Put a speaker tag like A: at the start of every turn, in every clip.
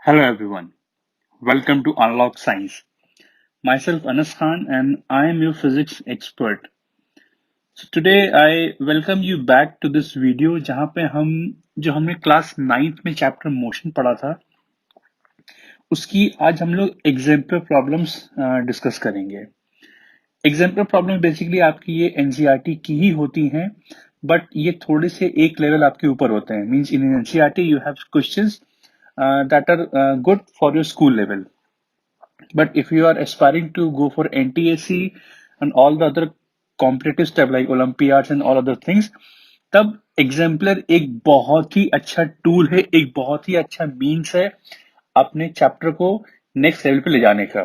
A: Hello everyone, welcome to Unlock Science. Myself Anas Khan and I am your physics expert. So today I welcome you back to this video जहाँ पे हमने class 9th में chapter motion पढ़ा था उसकी आज हम लोग एग्जाम्पल प्रॉब्लम्स डिस्कस करेंगे। एग्जाम्पल प्रॉब्लम बेसिकली आपकी ये एनसीईआरटी की ही होती हैं बट ये थोड़े से एक लेवल आपके ऊपर होते हैं। Means in NCERT you have questions that are good for your school level. But if you are aspiring to go for NTSC and all the other competitive stuff like Olympiads and all other things, तब exemplar एक बहुत ही अच्छा tool है, एक बहुत ही अच्छा means है अपने चैप्टर को नेक्स्ट लेवल पे ले जाने का।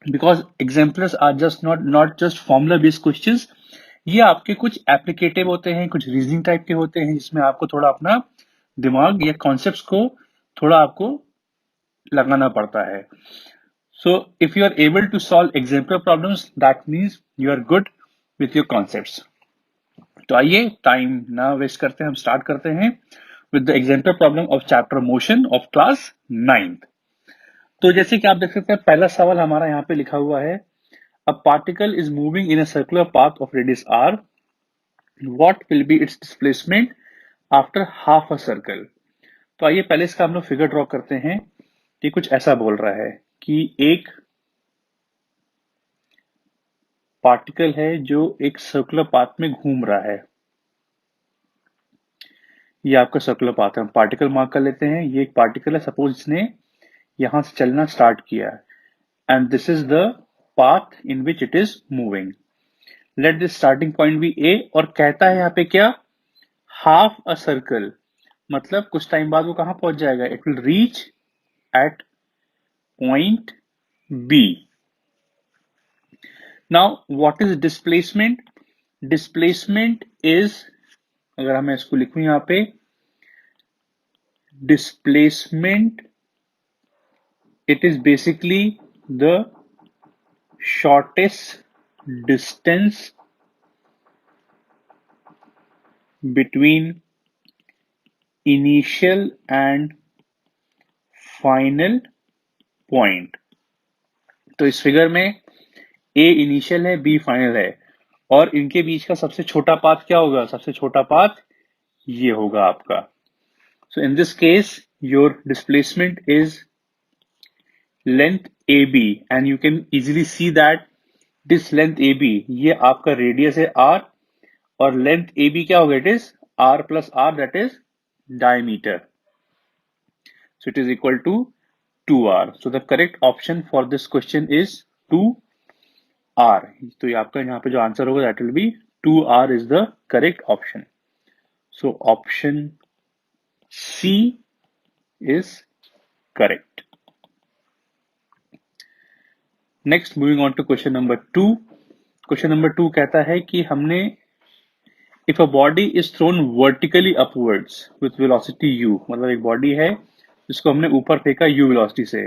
A: Because exemplars are just not just formula based questions, ये आपके कुछ एप्लीकेटिव होते हैं, कुछ रीजनिंग टाइप के होते हैं जिसमें आपको थोड़ा अपना दिमाग या कॉन्सेप्ट्स को थोड़ा आपको लगाना पड़ता है। So if you are able to solve example problems, that means you are good with your concepts. तो आइए टाइम ना वेस्ट करते हैं, हम स्टार्ट करते हैं with the example problem of chapter motion of class 9th. तो जैसे कि आप देख सकते हैं पहला सवाल हमारा यहाँ पे लिखा हुआ है, a particle is moving in a circular path of radius r. What will be its displacement after half a circle? तो आइए पहले इसका हम लोग फिगर ड्रॉ करते हैं कि कुछ ऐसा बोल रहा है कि एक पार्टिकल है जो एक सर्कुलर पाथ में घूम रहा है। ये आपका सर्कुलर पाथ है, हम पार्टिकल मार्क कर लेते हैं। ये एक पार्टिकल है, सपोज इसने यहां से चलना स्टार्ट किया and this is the path in which it is moving. Let this starting point be A और कहता है यहाँ पे क्या, हाफ अ सर्कल, मतलब कुछ टाइम बाद वो कहां पहुंच जाएगा, it will reach at point B. Now what is displacement? Displacement is, अगर मैं इसको लिखूं यहाँ पे, displacement, it is basically the shortest distance between initial and final point. तो इस फिगर में A इनिशियल है, B फाइनल है और इनके बीच का सबसे छोटा पाथ क्या होगा? सबसे छोटा पाथ ये होगा आपका। So in this case your displacement is length AB and you can easily see that this length AB ये आपका रेडियस है R और लेंथ AB क्या होगा? It is R plus R, that is diameter. So it is equal to 2R. So the correct option for this question is 2R. तो ये आपका यहाँ पे जो आंसर होगा that will be 2R is the correct option. So option C is correct. Next, moving on to question number 2. Question number 2 कहता है कि हमने if a body is thrown vertically upwards with velocity u, मतलब एक body है जिसको हमने ऊपर फेंका u वेलोसिटी से,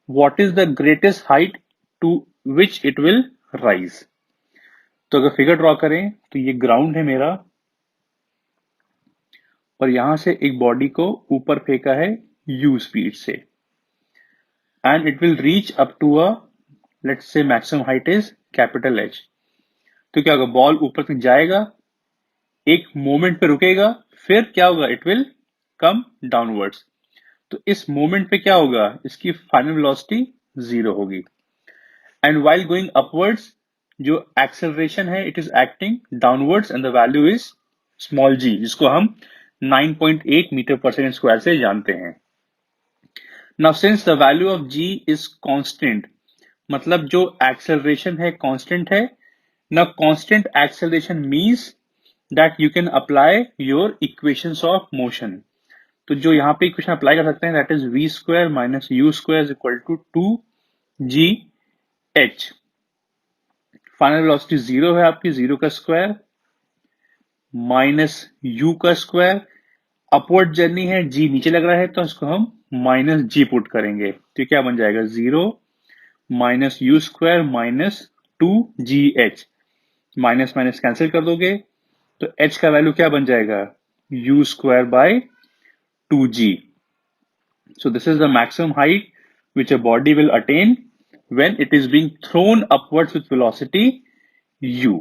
A: what is the greatest height to which it will rise? तो अगर फिगर ड्रॉ करें तो ये ग्राउंड है मेरा और यहां से एक बॉडी को ऊपर फेंका है u स्पीड से and it will reach up to uh, let's say maximum height is capital H. तो क्या होगा, बॉल ऊपर तक जाएगा, एक मोमेंट पे रुकेगा, फिर क्या होगा, इट विल कम डाउनवर्ड्स। तो इस मोमेंट पे क्या होगा, इसकी फाइनल वेलोसिटी 0 होगी एंड व्हाइल गोइंग अपवर्ड्स जो एक्सेलरेशन है it is acting downwards and the value is small g, जिसको हम 9.8 मीटर पर सेकेंड स्क्वायर से जानते हैं। Now since the value of g is constant, मतलब जो एक्सेलरेशन है कांस्टेंट है ना, constant acceleration means that you can apply your equations of motion. तो जो यहाँ पे इक्वेशन अप्लाई कर सकते हैं that is v square minus u square is equal to 2gh. Final velocity 0 है आपकी, 0 का स्क्वायर माइनस u का स्क्वायर, अपवर्ड जर्नी है, g नीचे लग रहा है तो इसको हम माइनस g पुट करेंगे तो क्या बन जाएगा, 0 minus u square minus 2gh, minus minus cancel कर दोगे तो h का वैल्यू क्या बन जाएगा, u square by 2g. So this is the maximum height which a body will attain when it is being thrown upwards with velocity u.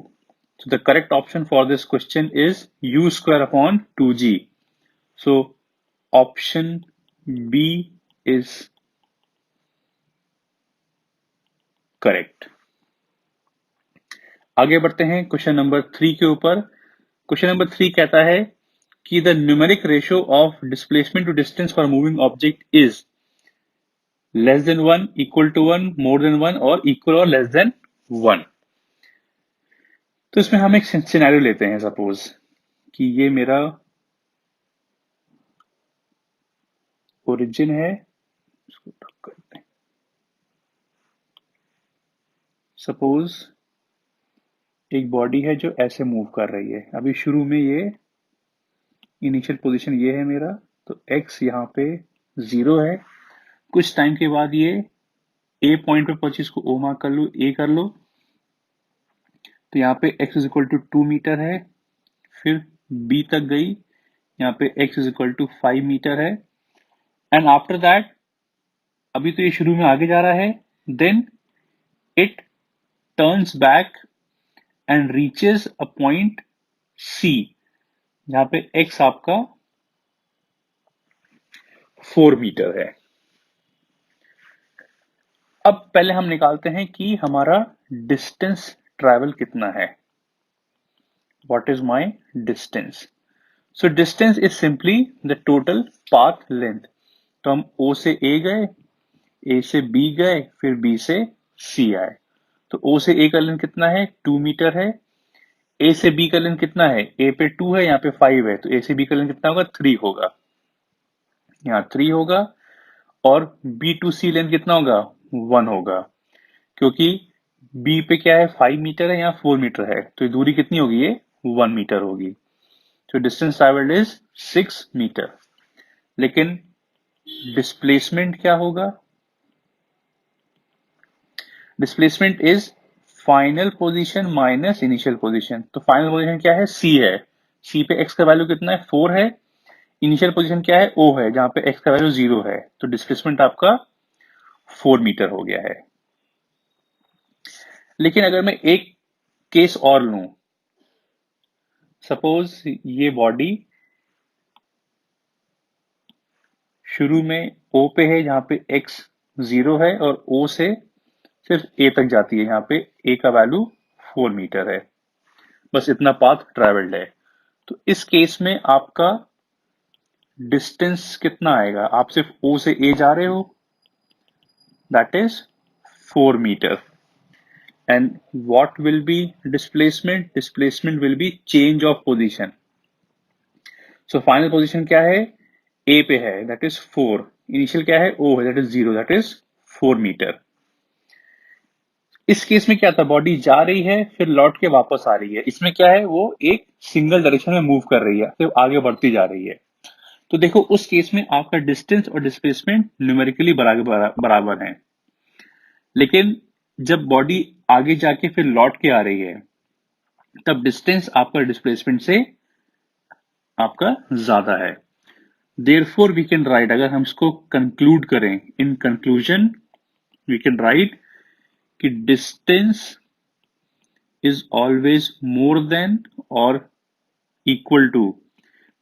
A: So the correct option for this question is u square upon 2g. So option B is correct. आगे बढ़ते हैं question number 3 के ऊपर। Question number 3 कहता है कि the numeric ratio of displacement to distance for moving object is less than 1, equal to 1, more than 1 और equal और लेस देन 1। तो इसमें हम एक सिनेरियो लेते हैं, सपोज कि ये मेरा ओरिजिन है, इसको ढक करते हैं। सपोज एक बॉडी है जो ऐसे मूव कर रही है। अभी शुरू में ये इनिशियल पोजीशन ये है मेरा, तो x यहाँ पे 0 है। कुछ टाइम के बाद ये a पॉइंट पे पहुंची, इसको o मार्क कर लो, a कर लो। तो यहाँ पे x is equal to 2 metre है। फिर b तक गई, यहाँ पे x is equal to 5 metre है। एंड आफ्टर दैट, अभी तो ये शुरू में आगे जा रहा है, then it turns back and reaches a point c, जहां पे x आपका 4 मीटर है। अब पहले हम निकालते हैं कि हमारा डिस्टेंस ट्रैवल कितना है। What is my distance? So distance is simply the total path length. तो हम O से A गए, A से B गए, फिर B से C आए। तो O से A का लेंथ कितना है? 2 मीटर है। A से B का लेंथ कितना है? A पे 2 है, यहाँ पे 5 है, तो A से B का लेंथ कितना होगा? 3 होगा, यहाँ 3 होगा। और B टू C लेंथ कितना होगा? 1 होगा, क्योंकि B पे क्या है? 5 मीटर है, यहाँ 4 मीटर है, तो दूरी कितनी होगी? ये 1 मीटर होगी। तो डिस्टेंस ट्रैवल्ड इज 6 मीटर। लेकिन डिस्प्लेसमेंट क्या होगा? Displacement is final position minus initial position. तो फाइनल पोजीशन क्या है? C है। C पे x का वैल्यू कितना है? 4 है। इनिशियल पोजीशन क्या है? O है, जहां पे x का वैल्यू 0 है। तो डिस्प्लेसमेंट आपका 4 मीटर हो गया है। लेकिन अगर मैं एक केस और लूं, सपोज ये बॉडी शुरू में O पे है, जहां पे x 0 है, और O से सिर्फ A तक जाती है, यहाँ पे A का वैल्यू 4 मीटर है। बस इतना पाथ ट्रैवल्ड है। तो इस केस में आपका डिस्टेंस कितना आएगा? आप सिर्फ O से A जा रहे हो, that is 4 metre. And what will be displacement? Displacement will be change of position. So final position क्या है? A पे है, दैट इज 4। इनिशियल क्या है? O है, that is 0, that is 4 metre. इस केस में क्या था? बॉडी जा रही है, फिर लौट के वापस आ रही है। इसमें क्या है? वो एक सिंगल डायरेक्शन में मूव कर रही है, फिर आगे बढ़ती जा रही है। तो देखो, उस केस में आपका डिस्टेंस और डिस्प्लेसमेंट न्यूमेरिकली बराबर हैं। लेकिन जब बॉडी आगे जाके फिर लौट के आ रही है, तब डिस्टेंस आपका डिस्प्लेसमेंट से आपका ज्यादा है। देयरफॉर वी कैन राइट, अगर हम इसको कंक्लूड करें, in conclusion we can write कि distance is always more than or equal to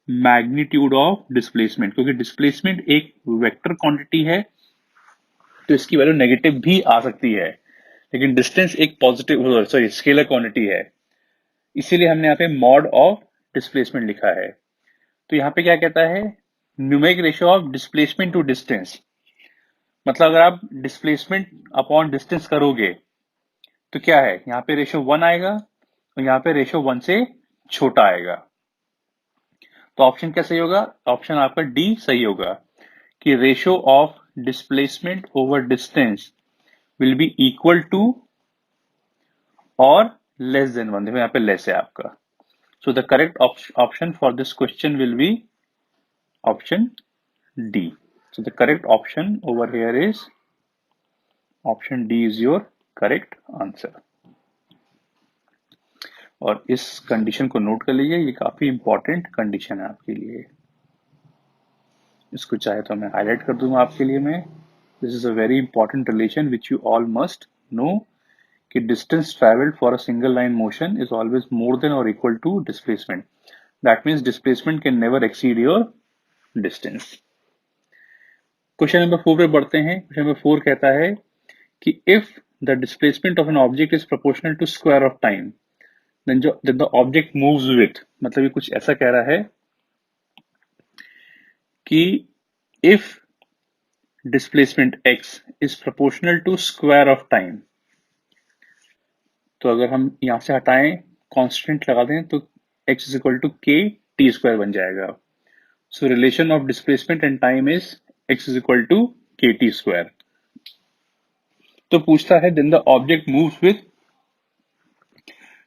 A: magnitude of displacement. क्योंकि डिस्प्लेसमेंट एक वेक्टर क्वांटिटी है, तो इसकी वैल्यू नेगेटिव भी आ सकती है। लेकिन डिस्टेंस एक पॉजिटिव, सॉरी, स्केलर क्वांटिटी है, इसीलिए हमने यहाँ पे मॉड ऑफ डिस्प्लेसमेंट लिखा है। तो यहाँ पे क्या कहता है? Numeric ratio of displacement to distance. मतलब अगर आप डिस्प्लेसमेंट अपॉन डिस्टेंस करोगे तो क्या है? यहाँ पे रेशियो 1 आएगा और यहाँ पे रेशियो 1 से छोटा आएगा। तो ऑप्शन क्या सही होगा? ऑप्शन आपका डी सही होगा कि ratio of displacement over distance will be equal to और लेस देन 1। देखो यहाँ पे लेस है आपका। So the correct option for this question will be option D. So the correct option over here is option D is your correct answer. और इस condition को note कर लीजिए, ये काफी इंपॉर्टेंट कंडीशन है आपके लिए। इसको चाहे तो मैं हाईलाइट कर दूंगा आपके लिए मैं। This is a very important relation which you all must know कि distance travelled for a single line motion is always more than और equal to displacement. That means displacement can never exceed your distance. Question number 4 पे बढ़ते हैं। Question number 4 कहता है कि if the displacement of an object is proportional to square of time then the object moves with, मतलब ये कुछ ऐसा कह रहा है कि if displacement x is proportional to square of time, तो अगर हम यहां से हटाएं कांस्टेंट लगा दें तो x इज इक्वल टू के टी स्क्वायर बन जाएगा। So relation of displacement and time is x is equal to के टी स्क्वायर। तो पूछता है then the object moves with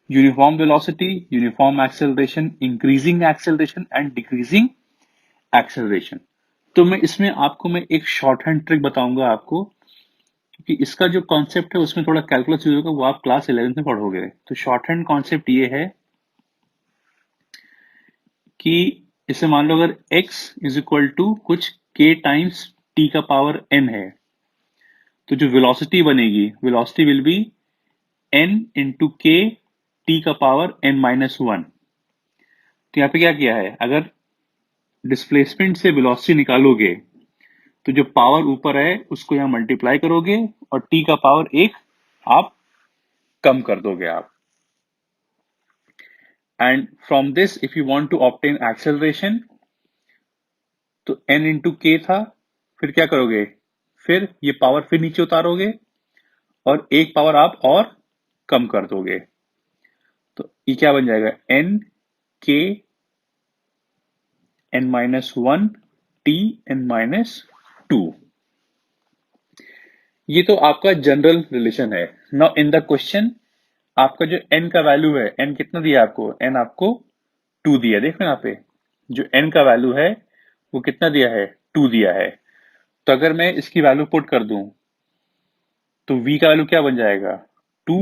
A: uniform velocity, uniform acceleration, increasing acceleration and decreasing acceleration. तो मैं एक शॉर्ट हैंड ट्रिक बताऊंगा आपको, क्योंकि इसका जो कॉन्सेप्ट है उसमें थोड़ा कैलकुलस यूज होगा, वो आप क्लास 11 में पढ़ोगे। तो शॉर्ट हैंड कॉन्सेप्ट ये है कि इसे मान लो अगर x इज इक्वल टू कुछ k टाइम्स t का पावर n है, तो जो वेलोसिटी बनेगी, velocity will be n into के टी का पावर n माइनस वन। तो यहाँ पे क्या किया है, अगर डिस्प्लेसमेंट से वेलोसिटी निकालोगे तो जो पावर ऊपर है उसको यहां मल्टीप्लाई करोगे और टी का पावर एक आप कम कर दोगे आप। And from this if you want to obtain acceleration, तो n इंटू के था, फिर क्या करोगे, फिर ये पावर फिर नीचे उतारोगे और एक पावर आप और कम कर दोगे। तो ये क्या बन जाएगा, n के n minus one T n minus two. ये तो आपका जनरल रिलेशन है। नाउ इन द क्वेश्चन आपका जो n का वैल्यू है, n कितना दिया आपको, n आपको 2 दिया। देखो यहाँ पे जो n का वैल्यू है वो कितना दिया है, 2 दिया है। तो अगर मैं इसकी वैल्यू पुट कर दूं तो v का वैल्यू क्या बन जाएगा, 2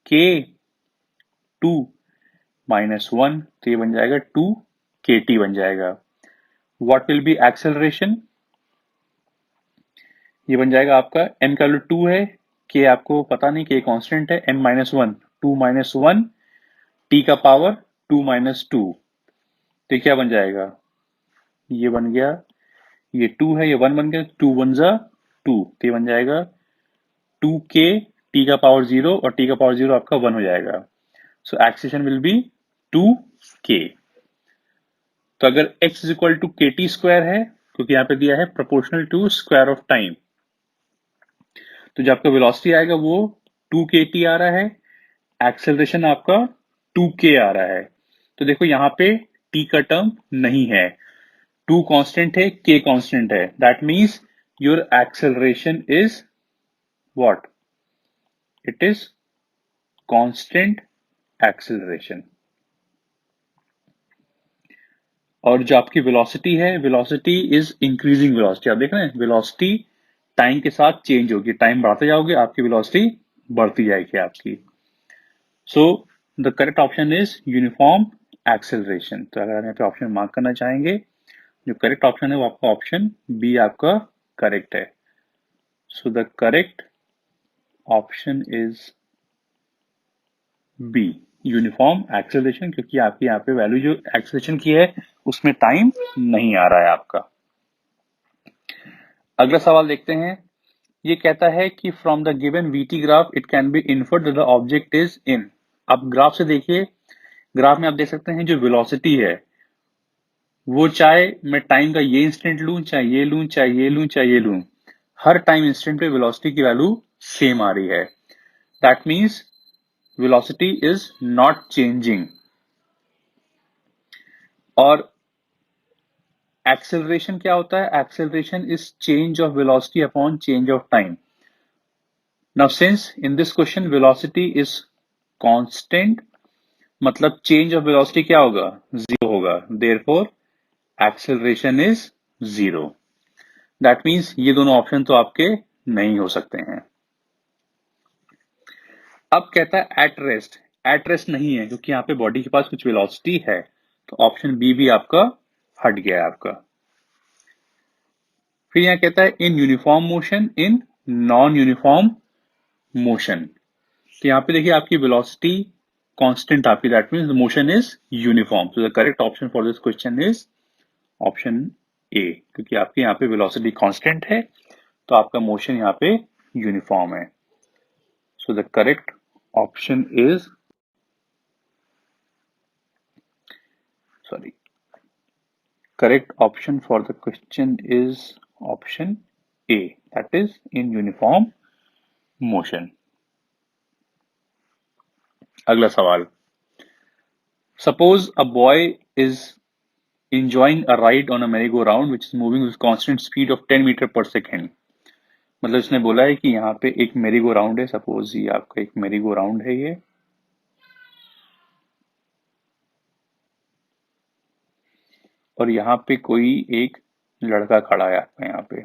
A: k 2 माइनस वन, तो ये बन जाएगा 2 kt बन जाएगा। व्हाट विल बी एक्सेलरेशन, ये बन जाएगा आपका n का वैल्यू 2 है, k आपको पता नहीं, k कांस्टेंट है, n minus one, 2 minus one t का पावर 2 माइनस टू, तो ये क्या बन जाएगा, ये बन गया, ये 2 है, ये 1 बन गया, 2 वन जा 2, तो ये बन जाएगा 2k t का पावर 0 और t का पावर 0 आपका 1 हो जाएगा। So acceleration will be 2k। तो अगर x इज इक्वल टू के टी स्क्वायर है, क्योंकि यहाँ पे दिया है proportional to square of time, तो जो आपका वेलोसिटी आएगा वो 2kt आ रहा है, एक्सेलरेशन आपका 2k आ रहा है। तो देखो यहाँ पे t का टर्म नहीं है, 2 कांस्टेंट है, k कांस्टेंट है, that means your acceleration is what, it is constant acceleration. और जो आपकी वेलोसिटी है, वेलोसिटी इज इंक्रीजिंग वेलोसिटी। आप देख रहे हैं वेलोसिटी टाइम के साथ चेंज होगी, टाइम बढ़ाते जाओगे आपकी वेलोसिटी बढ़ती जाएगी आपकी। सो the correct option is uniform acceleration. तो अगर यहाँ पे ऑप्शन मार्क करना चाहेंगे, जो करेक्ट ऑप्शन है वो आपका ऑप्शन बी आपका करेक्ट है। So the correct option is B, uniform acceleration, क्योंकि आपकी यहाँ पे वैल्यू जो एक्सेलरेशन की है उसमें टाइम नहीं आ रहा है आपका। अगला सवाल देखते हैं। ये कहता है कि from the given VT graph it can be inferred that the object is in. आप ग्राफ से देखिए, ग्राफ में आप देख सकते हैं जो वेलोसिटी है वो, चाहे मैं टाइम का ये इंस्टेंट लूं, चाहे ये लूं, चाहे ये लूं, चाहे ये लूं, हर टाइम इंस्टेंट पे वेलोसिटी की वैल्यू सेम आ रही है। That means velocity is not changing. और एक्सेलरेशन क्या होता है, acceleration is change of velocity upon change of time. Now since in this question velocity is constant, मतलब चेंज ऑफ वेलोसिटी क्या होगा, जीरो होगा, therefore acceleration is zero. That means ये दोनों ऑप्शन तो आपके नहीं हो सकते हैं। अब कहता है एट रेस्ट, एट रेस्ट नहीं है क्योंकि यहाँ पे बॉडी के पास कुछ वेलोसिटी है, तो ऑप्शन बी भी आपका हट गया है आपका। फिर यहाँ कहता है in uniform motion, in non uniform motion. तो यहाँ पे देखिए आपकी वेलोसिटी कांस्टेंट आपकी, that means the motion is uniform. So the correct option for this question is option ए, क्योंकि आपकी यहाँ पे वेलोसिटी कांस्टेंट है तो आपका मोशन यहाँ पे यूनिफॉर्म है। So the correct option is, sorry, correct option for the question is option A, that is in uniform motion. अगला सवाल, suppose a boy is enjoying a ride on a merry-go-round which is moving with constant speed of 10 metre per second। मतलब इसने बोला है कि यहाँ पे एक मेरी गो राउंड है, सपोज ये आपका एक मेरी गो राउंड है ये, और यहाँ पे कोई एक लड़का खड़ा है आपका यहाँ पे,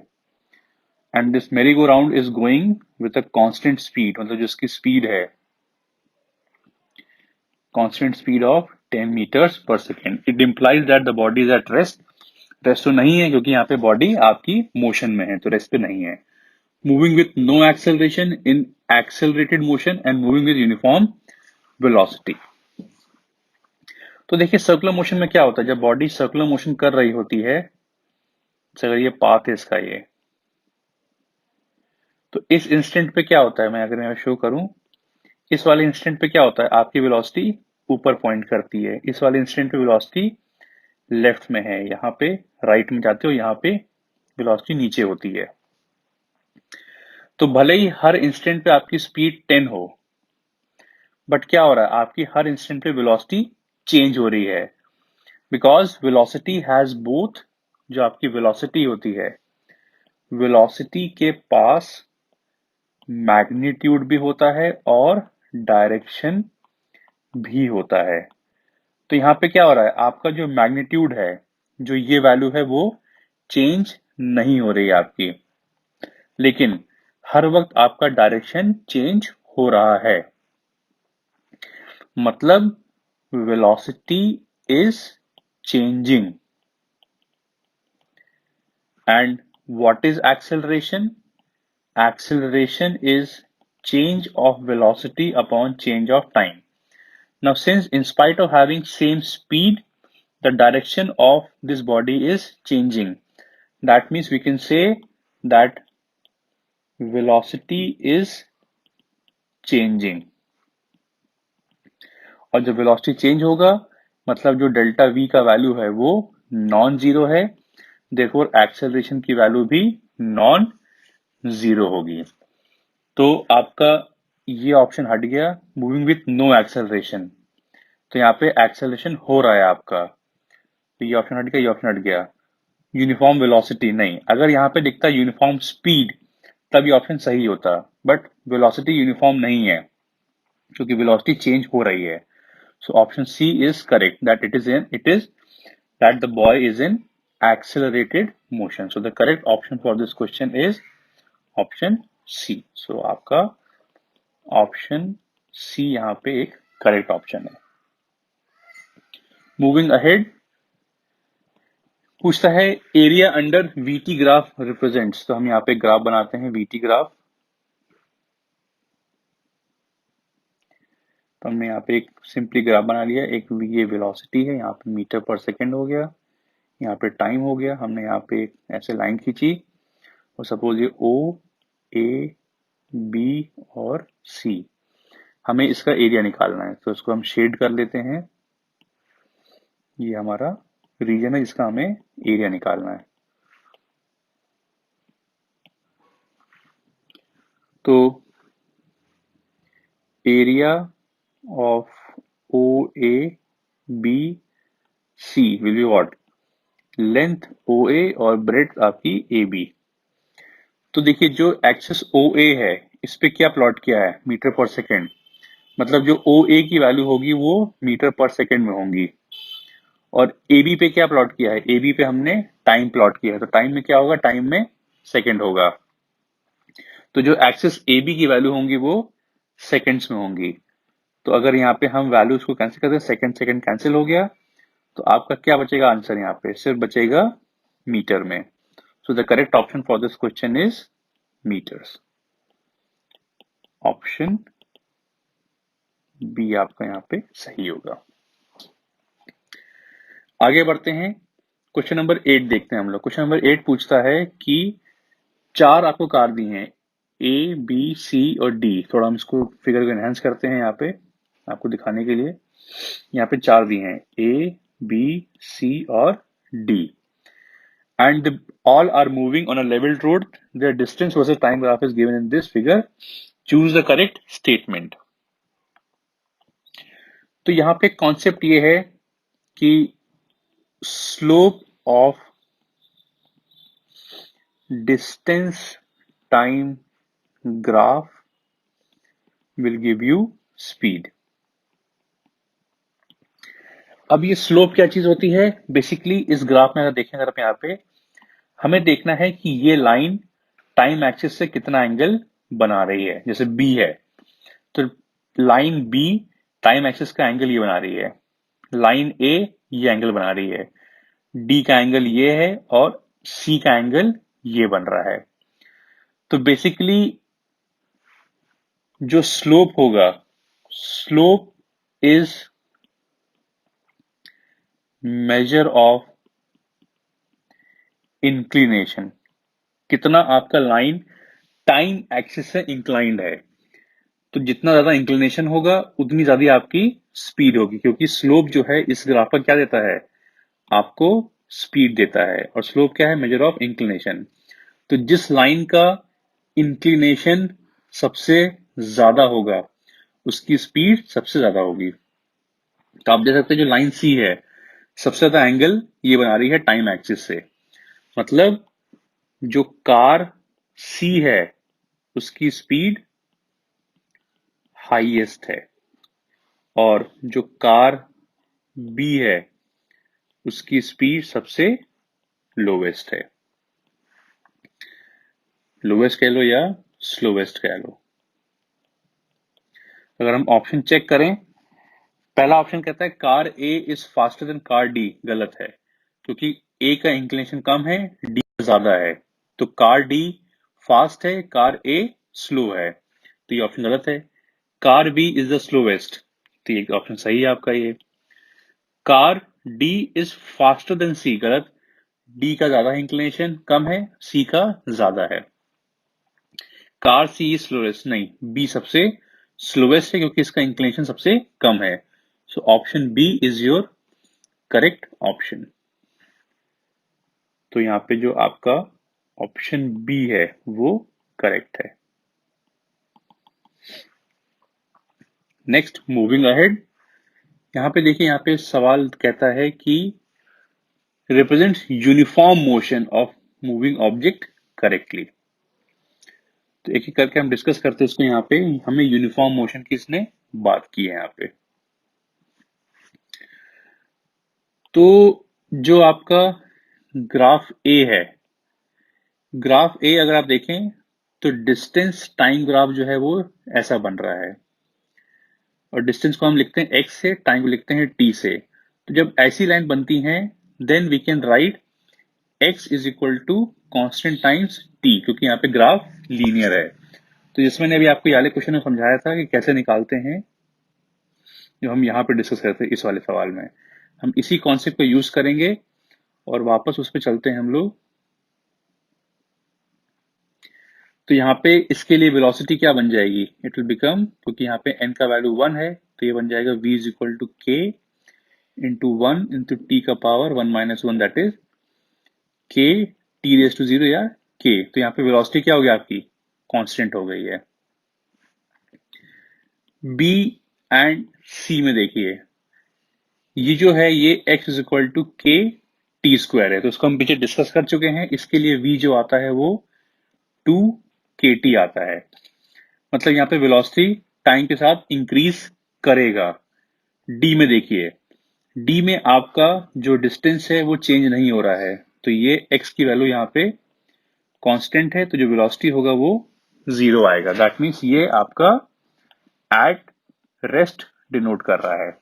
A: एंड दिस मेरी go round is going with a constant speed, मतलब जो इसकी स्पीड है constant speed of 10 metres per second. It implies that the body is at rest. Rest तो नहीं है क्योंकि यहाँ पे बॉडी आपकी मोशन में है, तो रेस्ट पे नहीं है। Moving with no acceleration in accelerated motion and moving with uniform velocity. तो देखिए सर्कुलर मोशन में क्या होता है, जब बॉडी सर्कुलर मोशन कर रही होती है, अगर ये पाथ है इसका ये, तो इस इंस्टेंट पे क्या होता है, मैं अगर मैं शो करूं, इस वाले इंस्टेंट पे क्या होता है, आपकी वेलोसिटी ऊपर पॉइंट करती है, इस वाले इंस्टेंट पे वेलोसिटी लेफ्ट में है, यहाँ पे राइट में जाते हो, यहाँ पे वेलोसिटी नीचे होती है। तो भले ही हर इंस्टेंट पे आपकी स्पीड 10 हो, बट क्या हो रहा है, आपकी हर इंस्टेंट पे वेलोसिटी चेंज हो रही है, बिकॉज वेलोसिटी हैज बोथ, जो आपकी वेलोसिटी होती है, वेलोसिटी के पास मैग्नीट्यूड भी होता है और डायरेक्शन भी होता है। तो यहाँ पे क्या हो रहा है, आपका जो मैग्नीट्यूड है, जो ये वैल्यू है, वो चेंज नहीं हो रही है आपकी, लेकिन हर वक्त आपका डायरेक्शन चेंज हो रहा है। मतलब velocity is changing. And what is acceleration? Acceleration is change of velocity upon change of time. Now, since in spite of having same speed, the direction of this body is changing. That means we can say that velocity is changing. और जब velocity change होगा, मतलब जो delta v का value है वो non zero है, therefore acceleration की वैल्यू भी नॉन जीरो होगी। तो आपका ये ऑप्शन हट गया, मूविंग विथ नो एक्सेलरेशन। तो यहाँ पे एक्सेलरेशन हो रहा है आपका, तो ये ऑप्शन हट गया, ये ऑप्शन हट गया। यूनिफॉर्म वेलोसिटी नहीं, अगर यहाँ पे दिखता यूनिफॉर्म स्पीड तब ये ऑप्शन सही होता, बट वेलोसिटी यूनिफॉर्म नहीं है क्योंकि वेलोसिटी चेंज हो रही है। So option C is correct, that it is that the boy is in accelerated motion. So the correct option for this question is option C. So आपका option C यहाँ पे एक करेक्ट ऑप्शन है। Moving ahead, पूछता है area under VT graph represents. तो हम यहाँ पे ग्राफ बनाते हैं, वीटी ग्राफ। तो हमने यहाँ पे एक सिंपली ग्राफ बना लिया, एक ये वेलोसिटी है, यहाँ पे मीटर पर सेकेंड हो गया, यहाँ पे टाइम हो गया, हमने यहाँ पे एक ऐसे लाइन खींची, और सपोज ये ओ, ए, बी और सी, हमें इसका एरिया निकालना है, तो इसको हम शेड कर लेते हैं। ये हमारा रीजन है जिसका हमें एरिया निकालना है। तो area of O A B C will be what, length O A और ब्रेड्थ आपकी ए बी। तो देखिए जो एक्सेस ओ ए है, इस पे क्या प्लॉट किया है, मीटर पर सेकेंड, मतलब जो ओ ए की वैल्यू होगी वो मीटर पर सेकेंड में होंगी। और ए बी पे क्या प्लॉट किया है, ए बी पे हमने टाइम प्लॉट किया है, तो टाइम में क्या होगा, टाइम में सेकेंड होगा। तो जो एक्सेस ए बी की वैल्यू होंगी वो सेकेंड्स में होंगी। तो अगर यहाँ पे हम वैल्यूज को कैंसिल करते हैं, सेकेंड सेकेंड कैंसिल हो गया, तो आपका क्या बचेगा आंसर, यहाँ पे सिर्फ बचेगा मीटर में। So the correct option for this question is meters. Option B आपका यहाँ पे सही होगा। आगे बढ़ते हैं, क्वेश्चन नंबर 8 देखते हैं हम लोग। क्वेश्चन नंबर 8 पूछता है कि 4 आपको कार दी हैं, ए बी सी और डी। थोड़ा हम इसको फिगर को एनहेंस करते हैं यहाँ पे आपको दिखाने के लिए। यहाँ पे 4 दी हैं, ए बी सी और D, and all are moving on a level road. Their distance versus time graph is given in this figure. Choose the correct statement. तो यहाँ पे कॉन्सेप्ट ये है कि slope of distance time graph will give you speed. अब ये slope क्या चीज होती है? बेसिकली इस ग्राफ में अगर देखें, अगर आप यहाँ पे, हमें देखना है कि ये लाइन टाइम एक्सिस से कितना एंगल बना रही है। जैसे बी है तो लाइन बी टाइम एक्सिस का एंगल ये बना रही है, लाइन ए ये एंगल बना रही है, डी का एंगल ये है और सी का एंगल ये बन रहा है। तो बेसिकली जो स्लोप होगा, slope is measure of inclination, कितना आपका लाइन टाइम एक्सिस से इंक्लाइंड है। तो जितना ज्यादा इंक्लिनेशन होगा उतनी ज्यादा आपकी स्पीड होगी, क्योंकि स्लोप जो है इस ग्राफ पर क्या देता है? आपको स्पीड देता है। और स्लोप क्या है? Measure of inclination. तो जिस लाइन का इंक्लिनेशन सबसे ज्यादा होगा उसकी स्पीड सबसे ज्यादा होगी। तो आप देख सकते हैं जो लाइन सी है सबसे ज्यादा एंगल ये बना रही है टाइम एक्सिस से, मतलब जो कार सी है उसकी स्पीड हाईएस्ट है और जो कार बी है उसकी स्पीड सबसे लोवेस्ट है। लोवेस्ट कह लो या स्लोवेस्ट कह लो। अगर हम ऑप्शन चेक करें, पहला ऑप्शन कहता है car A is faster then car D, गलत है, क्योंकि ए का इंक्लिनेशन कम है, डी ज्यादा है। तो कार डी फास्ट है, कार ए स्लो है, तो ये ऑप्शन गलत है। Car B is the slowest, तो ये ऑप्शन सही है आपका। ये car D is faster than C, गलत, डी का ज्यादा इंक्लिनेशन कम है, सी का ज्यादा है। कार सी इज स्लोवेस्ट, नहीं, बी सबसे स्लोवेस्ट है क्योंकि इसका इंक्लिनेशन सबसे कम है। So option B is your correct option. तो यहाँ पे जो आपका ऑप्शन बी है वो करेक्ट है। Next, moving ahead. यहाँ पे देखिए, यहाँ पे सवाल कहता है कि represent uniform motion of moving object correctly. तो एक एक करके हम डिस्कस करते हैं इसको। यहाँ पे हमें यूनिफॉर्म मोशन की इसने बात की है यहाँ पे। तो जो आपका ग्राफ ए है, ग्राफ ए अगर आप देखें तो डिस्टेंस टाइम ग्राफ जो है वो ऐसा बन रहा है, और डिस्टेंस को हम लिखते हैं x से, टाइम को लिखते हैं t से। तो जब ऐसी लाइन बनती है then we can write x is equal to constant times t, क्योंकि यहाँ पे ग्राफ लीनियर है। तो जिसमें मैंने अभी आपको ये वाले क्वेश्चन में समझाया था कि कैसे निकालते हैं, जो हम यहाँ पे डिस्कस करते हैं इस वाले सवाल में, हम इसी कॉन्सेप्ट को यूज करेंगे और वापस उस पर चलते हैं हम लोग। तो यहाँ पे इसके लिए वेलोसिटी क्या बन जाएगी? इट विल बिकम, क्योंकि यहाँ पे n का वैल्यू 1 है तो ये बन जाएगा v is equal to k into 1 into t का power 1 minus 1, that is k t raise to 0 या k। तो यहाँ पे वेलोसिटी क्या हो गई आपकी? कांस्टेंट हो गई है। b एंड c में देखिए, ये जो है ये x is equal to k t square है, तो उसको हम पीछे डिस्कस कर चुके हैं। इसके लिए v जो आता है वो 2 kt आता है, मतलब यहाँ पे वेलोसिटी टाइम के साथ इंक्रीज करेगा। डी में देखिए, डी में आपका जो डिस्टेंस है वो चेंज नहीं हो रहा है, तो ये x की वैल्यू यहाँ पे कांस्टेंट है, तो जो वेलोसिटी होगा वो 0 आएगा। दैट मीन्स ये आपका एट रेस्ट डिनोट कर रहा है।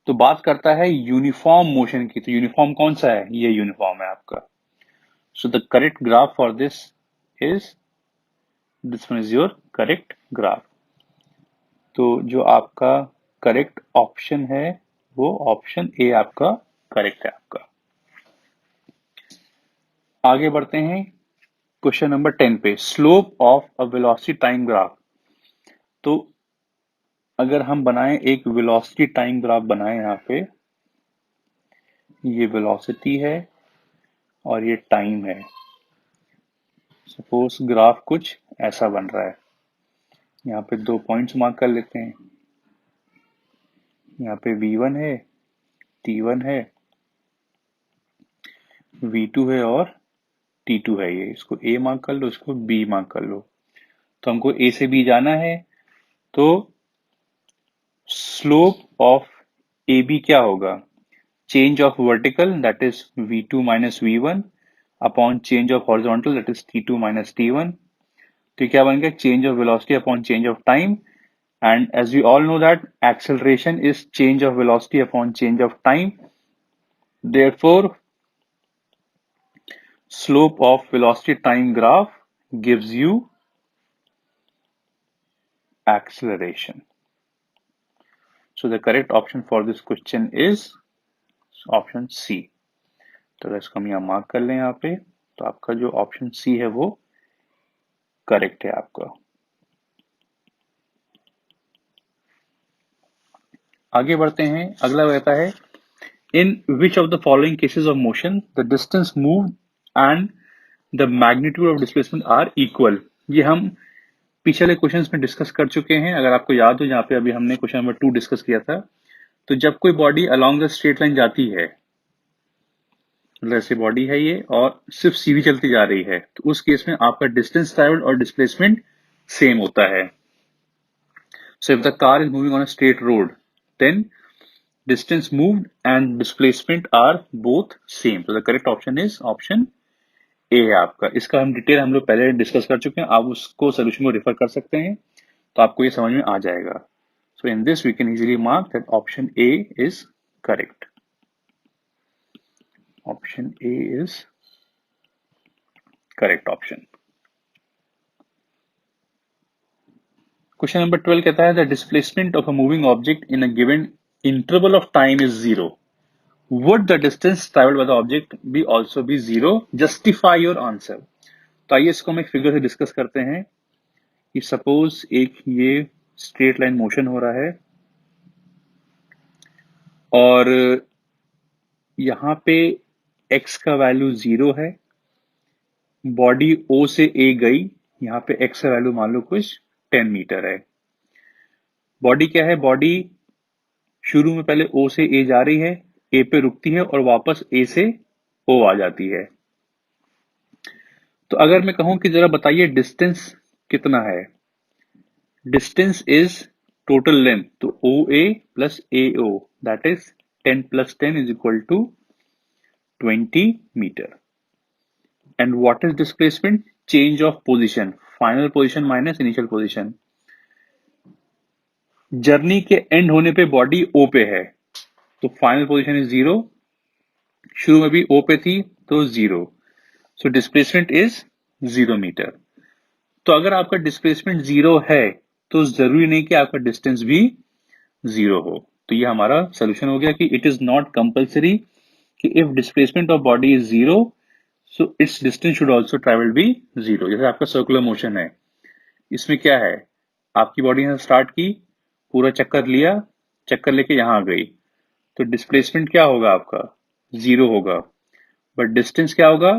A: तो बात करता है यूनिफॉर्म मोशन की, तो यूनिफॉर्म कौन सा है? ये यूनिफॉर्म है आपका। So the correct graph for this one is your correct graph. तो जो आपका करेक्ट ऑप्शन है वो ऑप्शन ए आपका करेक्ट है आपका। आगे बढ़ते हैं क्वेश्चन नंबर 10 पे, slope of a velocity time graph. तो अगर हम बनाएं एक वेलोसिटी टाइम ग्राफ बनाएं, यहाँ पे ये वेलोसिटी है और ये टाइम है। सपोज ग्राफ कुछ ऐसा बन रहा है। यहाँ पे 2 पॉइंट्स मार्क कर लेते हैं। यहाँ पे V1 है, T1 है, V2 है और T2 है। ये इसको A मार्क कर लो, इसको B मार्क कर लो। तो हमको A से B जाना है, तो स्लोप ऑफ AB क्या होगा? Change of vertical that is V2 minus V1 upon change of horizontal that is T2 minus T1। तो क्या बन गया? Change of velocity upon change of time, and as we all know that acceleration is change of velocity upon change of time. Therefore, slope of velocity time graph gives you acceleration. So the correct option for this question is option C. तो इसको हम यहाँ mark कर लें यहाँ पे, तो आपका जो ऑप्शन सी है वो करेक्ट है आपका। आगे बढ़ते हैं, अगला रहता है, in which of the following cases of motion the distance move and the magnitude of displacement are equal. ये हम पिछले क्वेश्चंस में डिस्कस कर चुके हैं। अगर आपको याद हो, जहाँ पे अभी हमने क्वेश्चन नंबर 2 डिस्कस किया था, तो जब कोई body along the straight line जाती है, मतलब ऐसी बॉडी है ये और सिर्फ सीधी चलती जा रही है, तो उस केस में आपका डिस्टेंस ट्रैवल्ड और डिस्प्लेसमेंट सेम होता है। So if the car is moving on a straight road, then distance moved and displacement are both same. तो the correct option is option A है आपका। इसका हम डिटेल हम लोग पहले डिस्कस कर चुके हैं, आप उसको सोल्यूशन को रेफर कर सकते हैं, तो आपको ये समझ में आ जाएगा। So in this we can easily mark that option A is correct. Option A is correct option. Question number 12 कहता है the displacement of a moving object in a given interval of time is 0. Would the distance traveled by the object be also be 0? Justify your answer. तो आइए इसको हम एक figure से discuss करते हैं कि सपोज एक ये स्ट्रेट लाइन मोशन हो रहा है और यहाँ पे x का वैल्यू 0 है, बॉडी O से A गई, यहाँ पे x का वैल्यू मान लो कुछ 10 मीटर है। बॉडी क्या है? बॉडी शुरू में पहले O से A जा रही है, A पे रुकती है और वापस A से O आ जाती है। तो अगर मैं कहूं कि जरा बताइए डिस्टेंस कितना है? डिस्टेंस इज टोटल लेंथ, तो OA plus AO that is 10 plus 10 is equal to 20 metre. And what is displacement? Change of position, final position minus initial position. Journey के एंड होने पे बॉडी O पे है, तो final position is 0, शुरू में भी O पे थी तो 0, सो डिस्प्लेसमेंट इज 0 मीटर। तो अगर आपका डिस्प्लेसमेंट 0 है तो जरूरी नहीं कि आपका डिस्टेंस भी 0 हो। तो ये हमारा सोल्यूशन हो गया कि इट इज नॉट कंपल्सरी कि if displacement of body is 0 so its distance should also travel be 0। जैसे आपका सर्कुलर मोशन है, इसमें क्या है, आपकी बॉडी ने स्टार्ट की, पूरा चक्कर लिया, चक्कर लेके यहां आ गई, तो डिस्प्लेसमेंट क्या होगा आपका? 0 होगा, बट डिस्टेंस क्या होगा?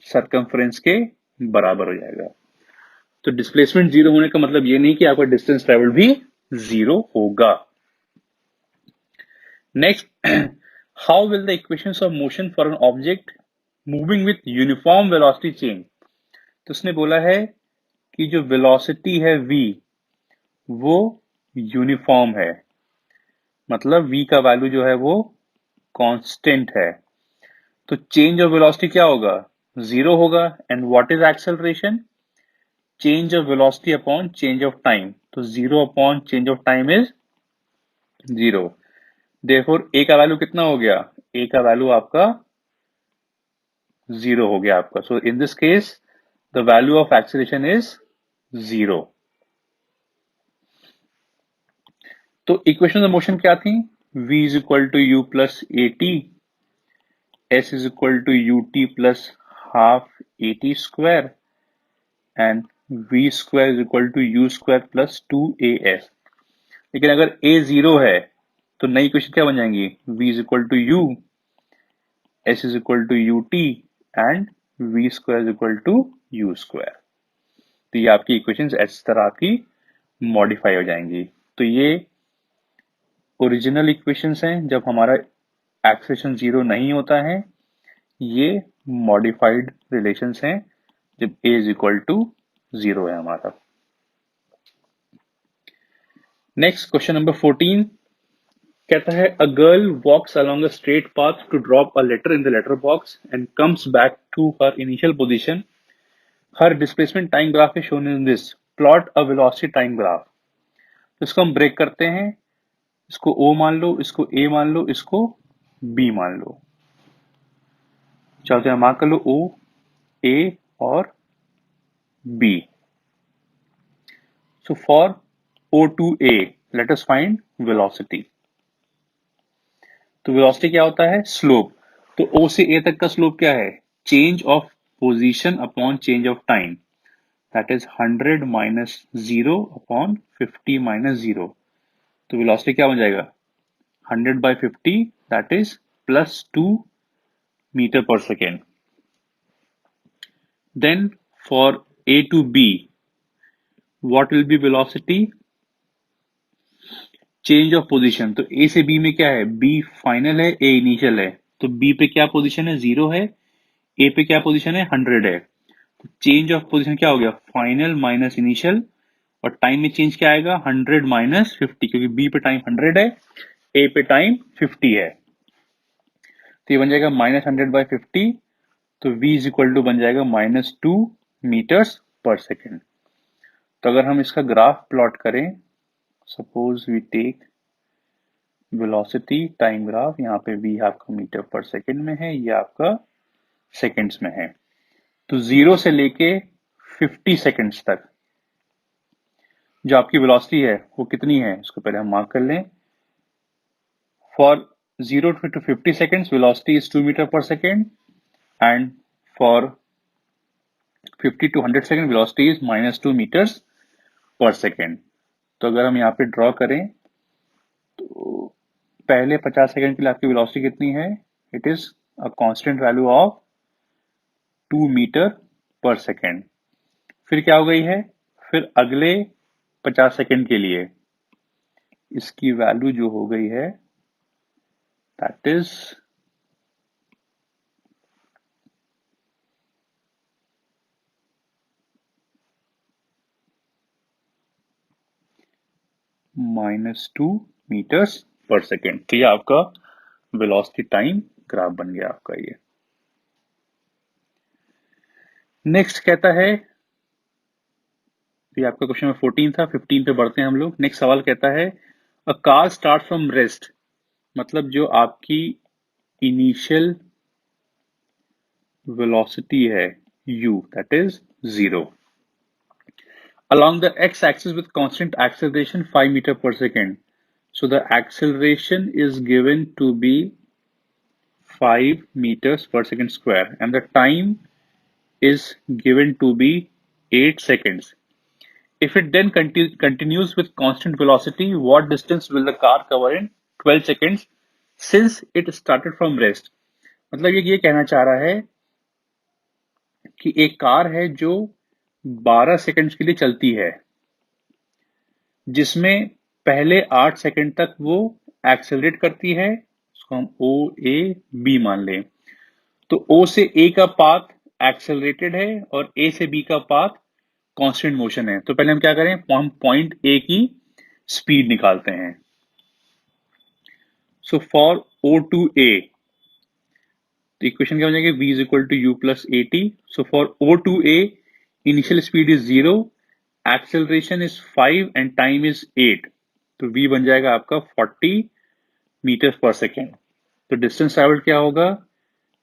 A: सरकमफ्रेंस के बराबर हो जाएगा। तो डिस्प्लेसमेंट 0 होने का मतलब ये नहीं कि आपका डिस्टेंस ट्रेवल भी 0 होगा। Next, how will the equations of motion for an object moving with uniform velocity change. तो उसने बोला है कि जो वेलोसिटी है v वो यूनिफॉर्म है, मतलब v का वैल्यू जो है वो कांस्टेंट है, तो चेंज ऑफ वेलोसिटी क्या होगा? 0 होगा। And what is acceleration? Change of velocity upon change of time, तो 0 upon change of time is 0। Therefore a का वैल्यू कितना हो गया? a का वैल्यू आपका 0 हो गया आपका. So in this case, the value of acceleration is 0. तो इक्वेशन ऑफ मोशन क्या थी? v is equal to u plus at, s is equal to ut plus half at square, and v square is equal to u square plus 2as. लेकिन अगर a 0 है तो नई equation क्या बन जाएंगी? v is equal to u, s is equal to ut and v square is equal to u square. तो ये आपकी इक्वेशंस इस तरह आपकी मॉडिफाई हो जाएंगी. तो ये ओरिजिनल इक्वेशंस हैं जब हमारा एक्सेलरेशन 0 नहीं होता है. ये मॉडिफाइड रिलेशंस हैं जब a इज इक्वल टू 0 है हमारा. नेक्स्ट क्वेश्चन नंबर 14 कहता है a girl walks along a straight path to drop a letter in the letter box and comes back to her initial position. Her displacement time graph is shown in this. Plot a velocity time graph. इसको हम break करते हैं. इसको O मान लो, इसको A मान लो, इसको B मान लो. चलो मार्क कर लो O, A और B. So for O to A, let us find velocity. तो वेलोसिटी क्या होता है? स्लोप. तो O से A तक का स्लोप क्या है? Change of position upon change of time. That is 100 minus 0 upon 50 minus 0. तो वेलोसिटी क्या बन जाएगा? 100 by 50, that is plus 2 meter per second. Then for A to B, what will be velocity? Change of position. तो A से B में क्या है? B final है, A इनिशियल है. तो B पे क्या पोजीशन है? 0 है. A पे क्या पोजीशन है? 100 है. तो चेंज ऑफ पोजीशन क्या हो गया? Final minus initial. और टाइम में चेंज क्या आएगा? 100 माइनस 50, क्योंकि B पे टाइम 100 है, A पे टाइम 50 है. तो ये बन जाएगा माइनस 100 बाई 50. तो v इज इक्वल टू बन जाएगा -2 मीटर्स पर सेकेंड. तो अगर हम इसका ग्राफ प्लॉट करें, suppose we take velocity time graph. यहाँ पे v आपका मीटर पर सेकेंड में है, ये आपका सेकेंड्स में है. तो 0 से लेके 50 सेकेंड्स तक जो आपकी वेलोसिटी है वो कितनी है? इसको पहले हम मार्क कर लें. For 0 to 50 seconds velocity is 2 meter per second, and for 50 to 100 second velocity is -2 meters per second. तो अगर हम यहाँ पे ड्रॉ करें तो पहले 50 सेकंड के लिए आपकी वेलोसिटी कितनी है? It is a constant value of 2 metre per second. फिर क्या हो गई है? फिर अगले 50 सेकंड के लिए इसकी वैल्यू जो हो गई है that is -2 metres per second. तो ये आपका वेलोसिटी टाइम ग्राफ बन गया आपका ये. नेक्स्ट कहता है, ये आपका क्वेश्चन नंबर 14 था. 15 पे बढ़ते हैं हम लोग. नेक्स्ट सवाल कहता है a car start from rest. मतलब जो आपकी इनिशियल वेलोसिटी है u, that is 0, along the x-axis with constant acceleration 5 meter per second. So the acceleration is given to be 5 meters per second square and the time is given to be 8 seconds. If it then continues with constant velocity, what distance will the car cover in 12 seconds since it started from rest? मतलब ये कहना चाह रहा है कि एक car है जो 12 सेकंड्स के लिए चलती है, जिसमें पहले 8 सेकंड तक वो एक्सेलरेट करती है. उसको हम ओ ए बी मान लें. तो ओ से ए का पाथ एक्सेलरेटेड है और ए से बी का पाथ कांस्टेंट मोशन है. तो पहले हम क्या करें? हम पॉइंट ए की स्पीड निकालते हैं. सो फॉर ओ टू ए, तो इक्वेशन क्या हो जाएगी? v is equal to u plus a t. So for O to A initial speed is 0, acceleration is 5 and time is 8. तो v बन जाएगा आपका 40 मीटर पर सेकेंड. तो डिस्टेंस ट्रेवल क्या होगा?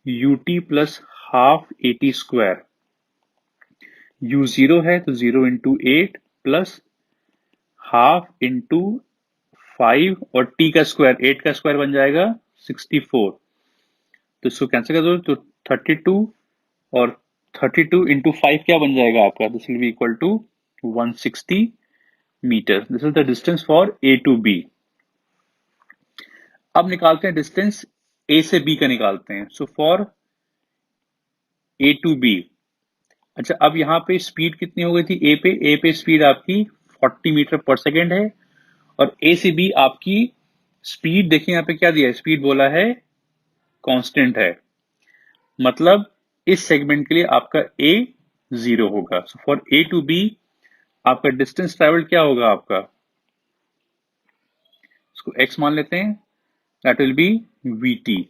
A: ut plus half 80 square, u 0 है तो 0 into 8 plus half into 5 और t का स्क्वायर, 8 का स्क्वायर बन जाएगा 64। तो इसको कैंसिल कर दो तो 32 और 32 इंटू 5 क्या बन जाएगा आपका, this will be equal to 160 metre. This is the distance for A to B. अब निकालते हैं डिस्टेंस ए से बी का निकालते हैं। So for A to B, अच्छा अब यहाँ पे स्पीड कितनी हो गई थी ए पे स्पीड आपकी 40 मीटर पर सेकेंड है, और ए से बी आपकी स्पीड देखिए यहाँ पे क्या दिया है, स्पीड बोला है कांस्टेंट है, मतलब इस सेगमेंट के लिए आपका ए 0 होगा। So for A to B आपका डिस्टेंस ट्रेवल क्या होगा आपका, इसको x मान लेते हैं, दैट विल बी vt।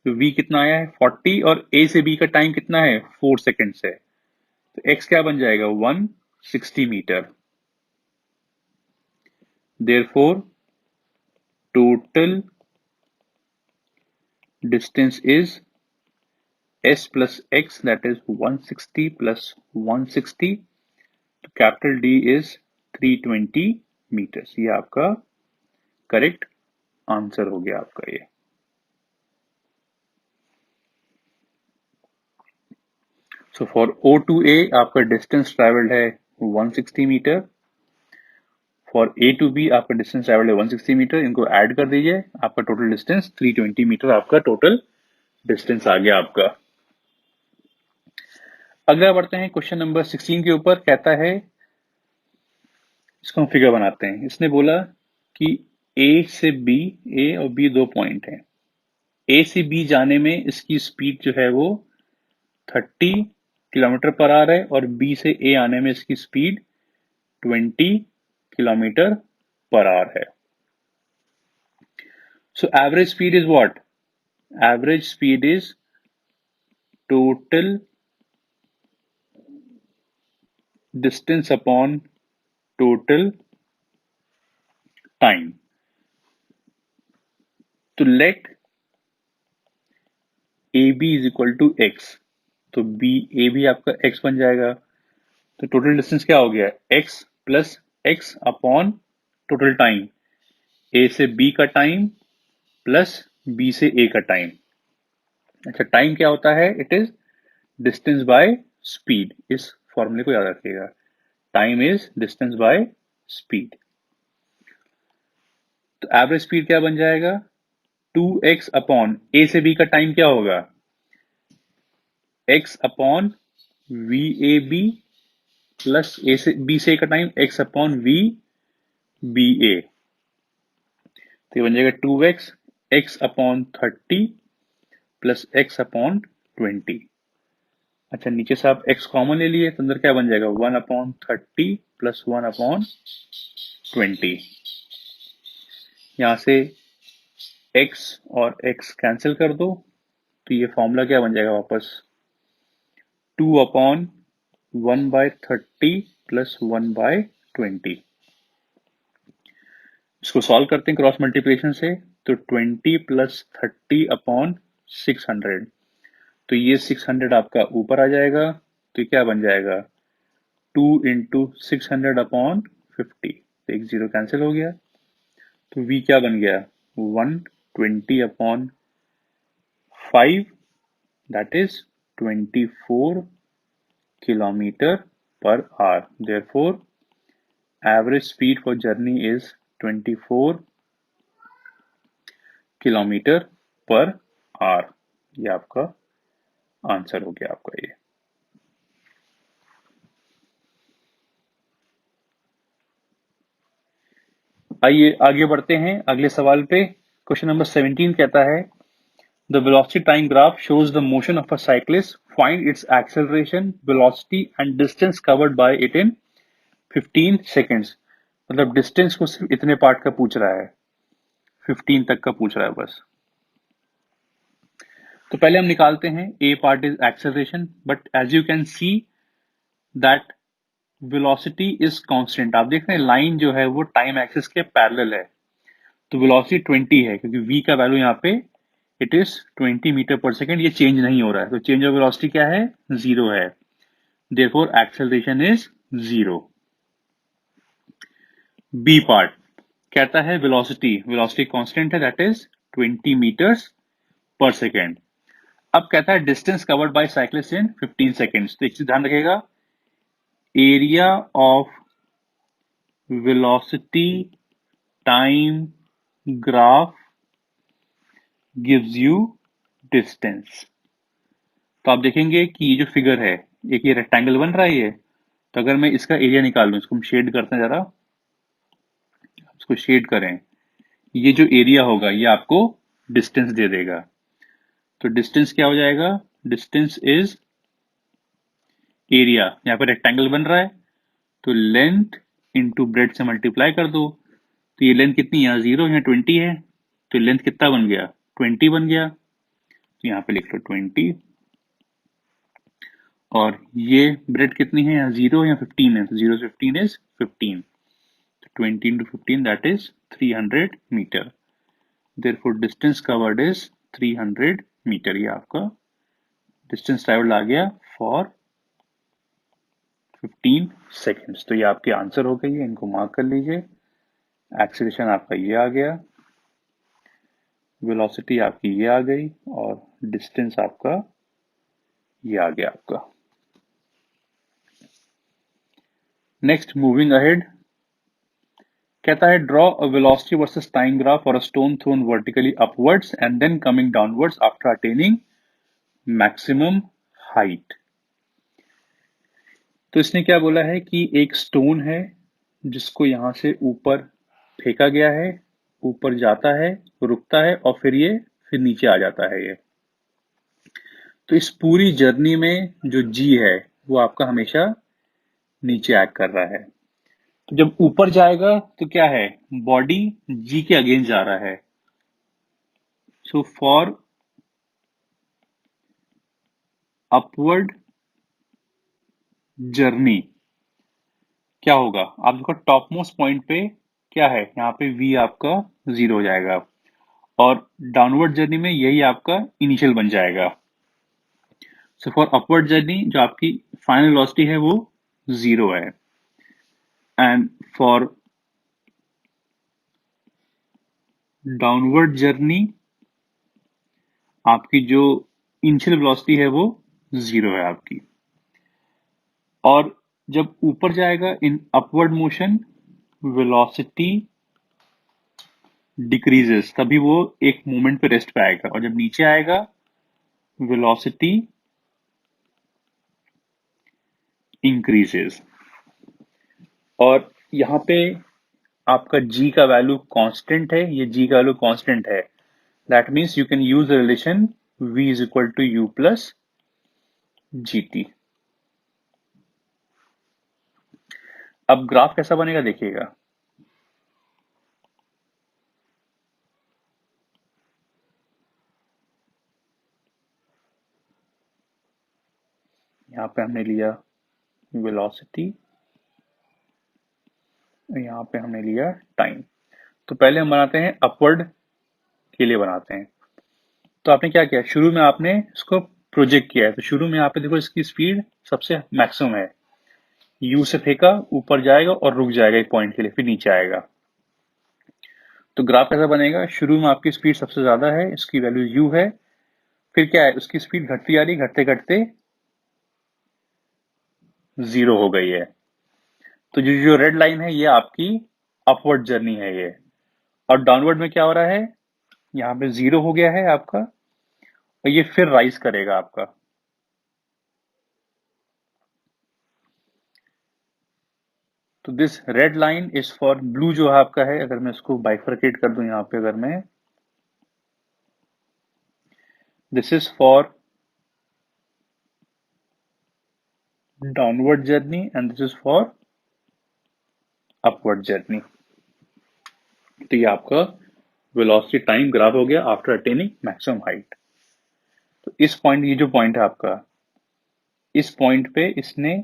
A: तो v कितना आया है 40 और a से b का टाइम कितना है 4 सेकेंड्स है, तो x क्या बन जाएगा 160 metre. Therefore total distance is s plus x, that is 160 plus 160, तो कैपिटल D is 320 मीटर्स। ये आपका करेक्ट आंसर हो गया आपका ये। So for O to A आपका डिस्टेंस ट्रेवल्ड है 160 metre, for A to B आपका डिस्टेंस ट्रेवल्ड है 160 मीटर, इनको ऐड कर दीजिए, आपका टोटल डिस्टेंस 320 मीटर आपका टोटल डिस्टेंस आ गया आपका। अगला बढ़ते हैं क्वेश्चन नंबर 16 के ऊपर। कहता है, इसको हम फिगर बनाते हैं। इसने बोला कि ए से बी, ए और बी दो पॉइंट हैं, ए से बी जाने में इसकी स्पीड जो है वो 30 किलोमीटर पर आवर है, और बी से ए आने में इसकी स्पीड 20 किलोमीटर पर आवर है। So average speed is what, average speed is total distance upon total time. तो let A B is equal to X, तो बी ए भी आपका एक्स बन जाएगा, तो टोटल डिस्टेंस क्या हो गया x plus X upon total time, A से बी का टाइम प्लस बी से ए का टाइम। अच्छा टाइम क्या होता है, it is distance by speed, इस फॉर्मूले को याद रखिएगा, time is distance by speed. तो एवरेज स्पीड क्या बन जाएगा 2x अपॉन ए से बी का टाइम क्या होगा x upon V A B plus A से बी से ए का time x upon V B A, तो ये बन जाएगा 2x x अपॉन 30 प्लस x अपॉन 20। अच्छा नीचे से आप x कॉमन ले लिए तो अंदर क्या बन जाएगा 1 अपॉन 30 प्लस 1 अपॉन 20। यहां से x और x कैंसिल कर दो, तो ये फॉर्मूला क्या बन जाएगा वापस 2 अपॉन 1 बाय 30 प्लस 1 बाय 20। इसको सॉल्व करते हैं क्रॉस मल्टीप्लिकेशन से, तो 20 प्लस 30 अपॉन 600, तो ये 600 आपका ऊपर आ जाएगा, तो क्या बन जाएगा 2 इंटू 600 अपॉन 50, तो एक जीरो कैंसिल हो गया, तो v क्या बन गया 120 upon 5, that is 24 kilometre per our. Therefore average speed for journey is 24 kilometre per our. ये आपका आंसर हो गया आपका ये। आइए आगे बढ़ते हैं अगले सवाल पे। क्वेश्चन नंबर 17 कहता है, the velocity time graph shows the motion of a cyclist, find its acceleration, velocity and distance covered bye it in 15 seconds. मतलब डिस्टेंस को सिर्फ इतने पार्ट का पूछ रहा है, 15 तक का पूछ रहा है बस। तो पहले हम निकालते हैं, A part is acceleration, but as you can see that velocity is constant. आप देख रहे हैं लाइन जो है वो टाइम एक्सिस के पैरेलल है, तो वेलोसिटी 20 है क्योंकि v का वैल्यू यहाँ पे it is 20 metre per second, ये चेंज नहीं हो रहा है, तो चेंज ऑफ वेलोसिटी क्या है, 0 है, therefore acceleration is 0। B part कहता है वेलोसिटी कांस्टेंट है, that is 20 metres per second. अब कहता है distance covered by cyclist in 15 seconds. तो एक चीज ध्यान रखिएगा, area of velocity time graph gives you distance. तो आप देखेंगे कि ये जो फिगर है, एक ये रेक्टेंगल बन रहा है ये, तो अगर मैं इसका एरिया निकाल लूं, इसको हम शेड करते हैं जरा, इसको शेड करें, ये जो एरिया होगा ये आपको डिस्टेंस दे देगा। तो डिस्टेंस क्या हो जाएगा, डिस्टेंस इज एरिया, यहाँ पे रेक्टेंगल बन रहा है तो लेंथ इंटू ब्रेड से मल्टीप्लाई कर दो। तो ये लेंथ कितनी, यहाँ 0, यहाँ 20 है, तो लेंथ कितना बन गया, 20 बन गया। तो यहाँ पे लिख लो 20, और ये ब्रेड कितनी है, यहाँ 0 यहाँ 15 है, तो 0 से 15 इज 15, तो 20 into 15 that is 300 metre, therefore distance covered is 300 metre. ये आपका डिस्टेंस ट्रेवल्ड आ गया फॉर 15 सेकेंड्स। तो ये आपके आंसर हो गई है, इनको मार्क कर लीजिए। एक्सीलरेशन आपका ये आ गया, वेलोसिटी आपकी ये आ गई, और डिस्टेंस आपका ये आ गया आपका। नेक्स्ट मूविंग अहेड, कहता है draw a velocity versus time graph for a stone thrown vertically upwards and then coming downwards after attaining maximum height. तो इसने क्या बोला है कि एक स्टोन है जिसको यहां से ऊपर फेंका गया है, ऊपर जाता है, रुकता है, और फिर नीचे आ जाता है ये। तो इस पूरी जर्नी में जो जी है वो आपका हमेशा नीचे एक्ट कर रहा है। तो जब ऊपर जाएगा तो क्या है, बॉडी जी के अगेंस्ट जा रहा है। सो फॉर अपवर्ड जर्नी क्या होगा, आप देखो टॉप मोस्ट पॉइंट पे क्या है, यहाँ पे v आपका 0 हो जाएगा, और डाउनवर्ड जर्नी में यही आपका इनिशियल बन जाएगा। सो फॉर अपवर्ड जर्नी जो आपकी फाइनल वेलोसिटी है वो 0 है, एंड फॉर डाउनवर्ड जर्नी आपकी जो इनिशियल वेलोसिटी है वो 0 है आपकी। और जब ऊपर जाएगा in upward motion, velocity decreases, तभी वो एक मोमेंट पे रेस्ट पे आएगा, और जब नीचे आएगा वेलोसिटी इंक्रीजेस। और यहाँ पे आपका g का वैल्यू कांस्टेंट है, ये g का वैल्यू कांस्टेंट है, that means you can use the relation v is equal to u plus gt। अब ग्राफ कैसा बनेगा देखिएगा, यहाँ पे हमने लिया वेलोसिटी, यहाँ पे हमने लिया टाइम। तो पहले हम बनाते हैं अपवर्ड के लिए बनाते हैं। तो आपने क्या किया, शुरू में आपने इसको प्रोजेक्ट किया है, तो शुरू में यहाँ पे देखो इसकी स्पीड सबसे मैक्सिमम है, u से फेंका, ऊपर जाएगा और रुक जाएगा एक पॉइंट के लिए, फिर नीचे आएगा। तो ग्राफ कैसा बनेगा, शुरू में आपकी स्पीड सबसे ज्यादा है, इसकी वैल्यू u है, फिर क्या है, उसकी स्पीड घटती जा रही, घटते घटते 0 हो गई है। तो जो जो रेड लाइन है ये आपकी अपवर्ड जर्नी है ये, और डाउनवर्ड में क्या हो रहा है, यहाँ पे 0 हो गया है आपका, और ये फिर राइज करेगा आपका। तो this red line is for blue जो है आपका है, अगर मैं इसको बाइफरकेट कर दूं यहाँ पे, अगर मैं, this is for downward journey and this is for upward journey. तो ये आपका वेलोसिटी टाइम ग्राफ हो गया आफ्टर अटेनिंग मैक्सिमम हाइट। तो इस पॉइंट, ये जो पॉइंट है आपका, इस पॉइंट पे इसने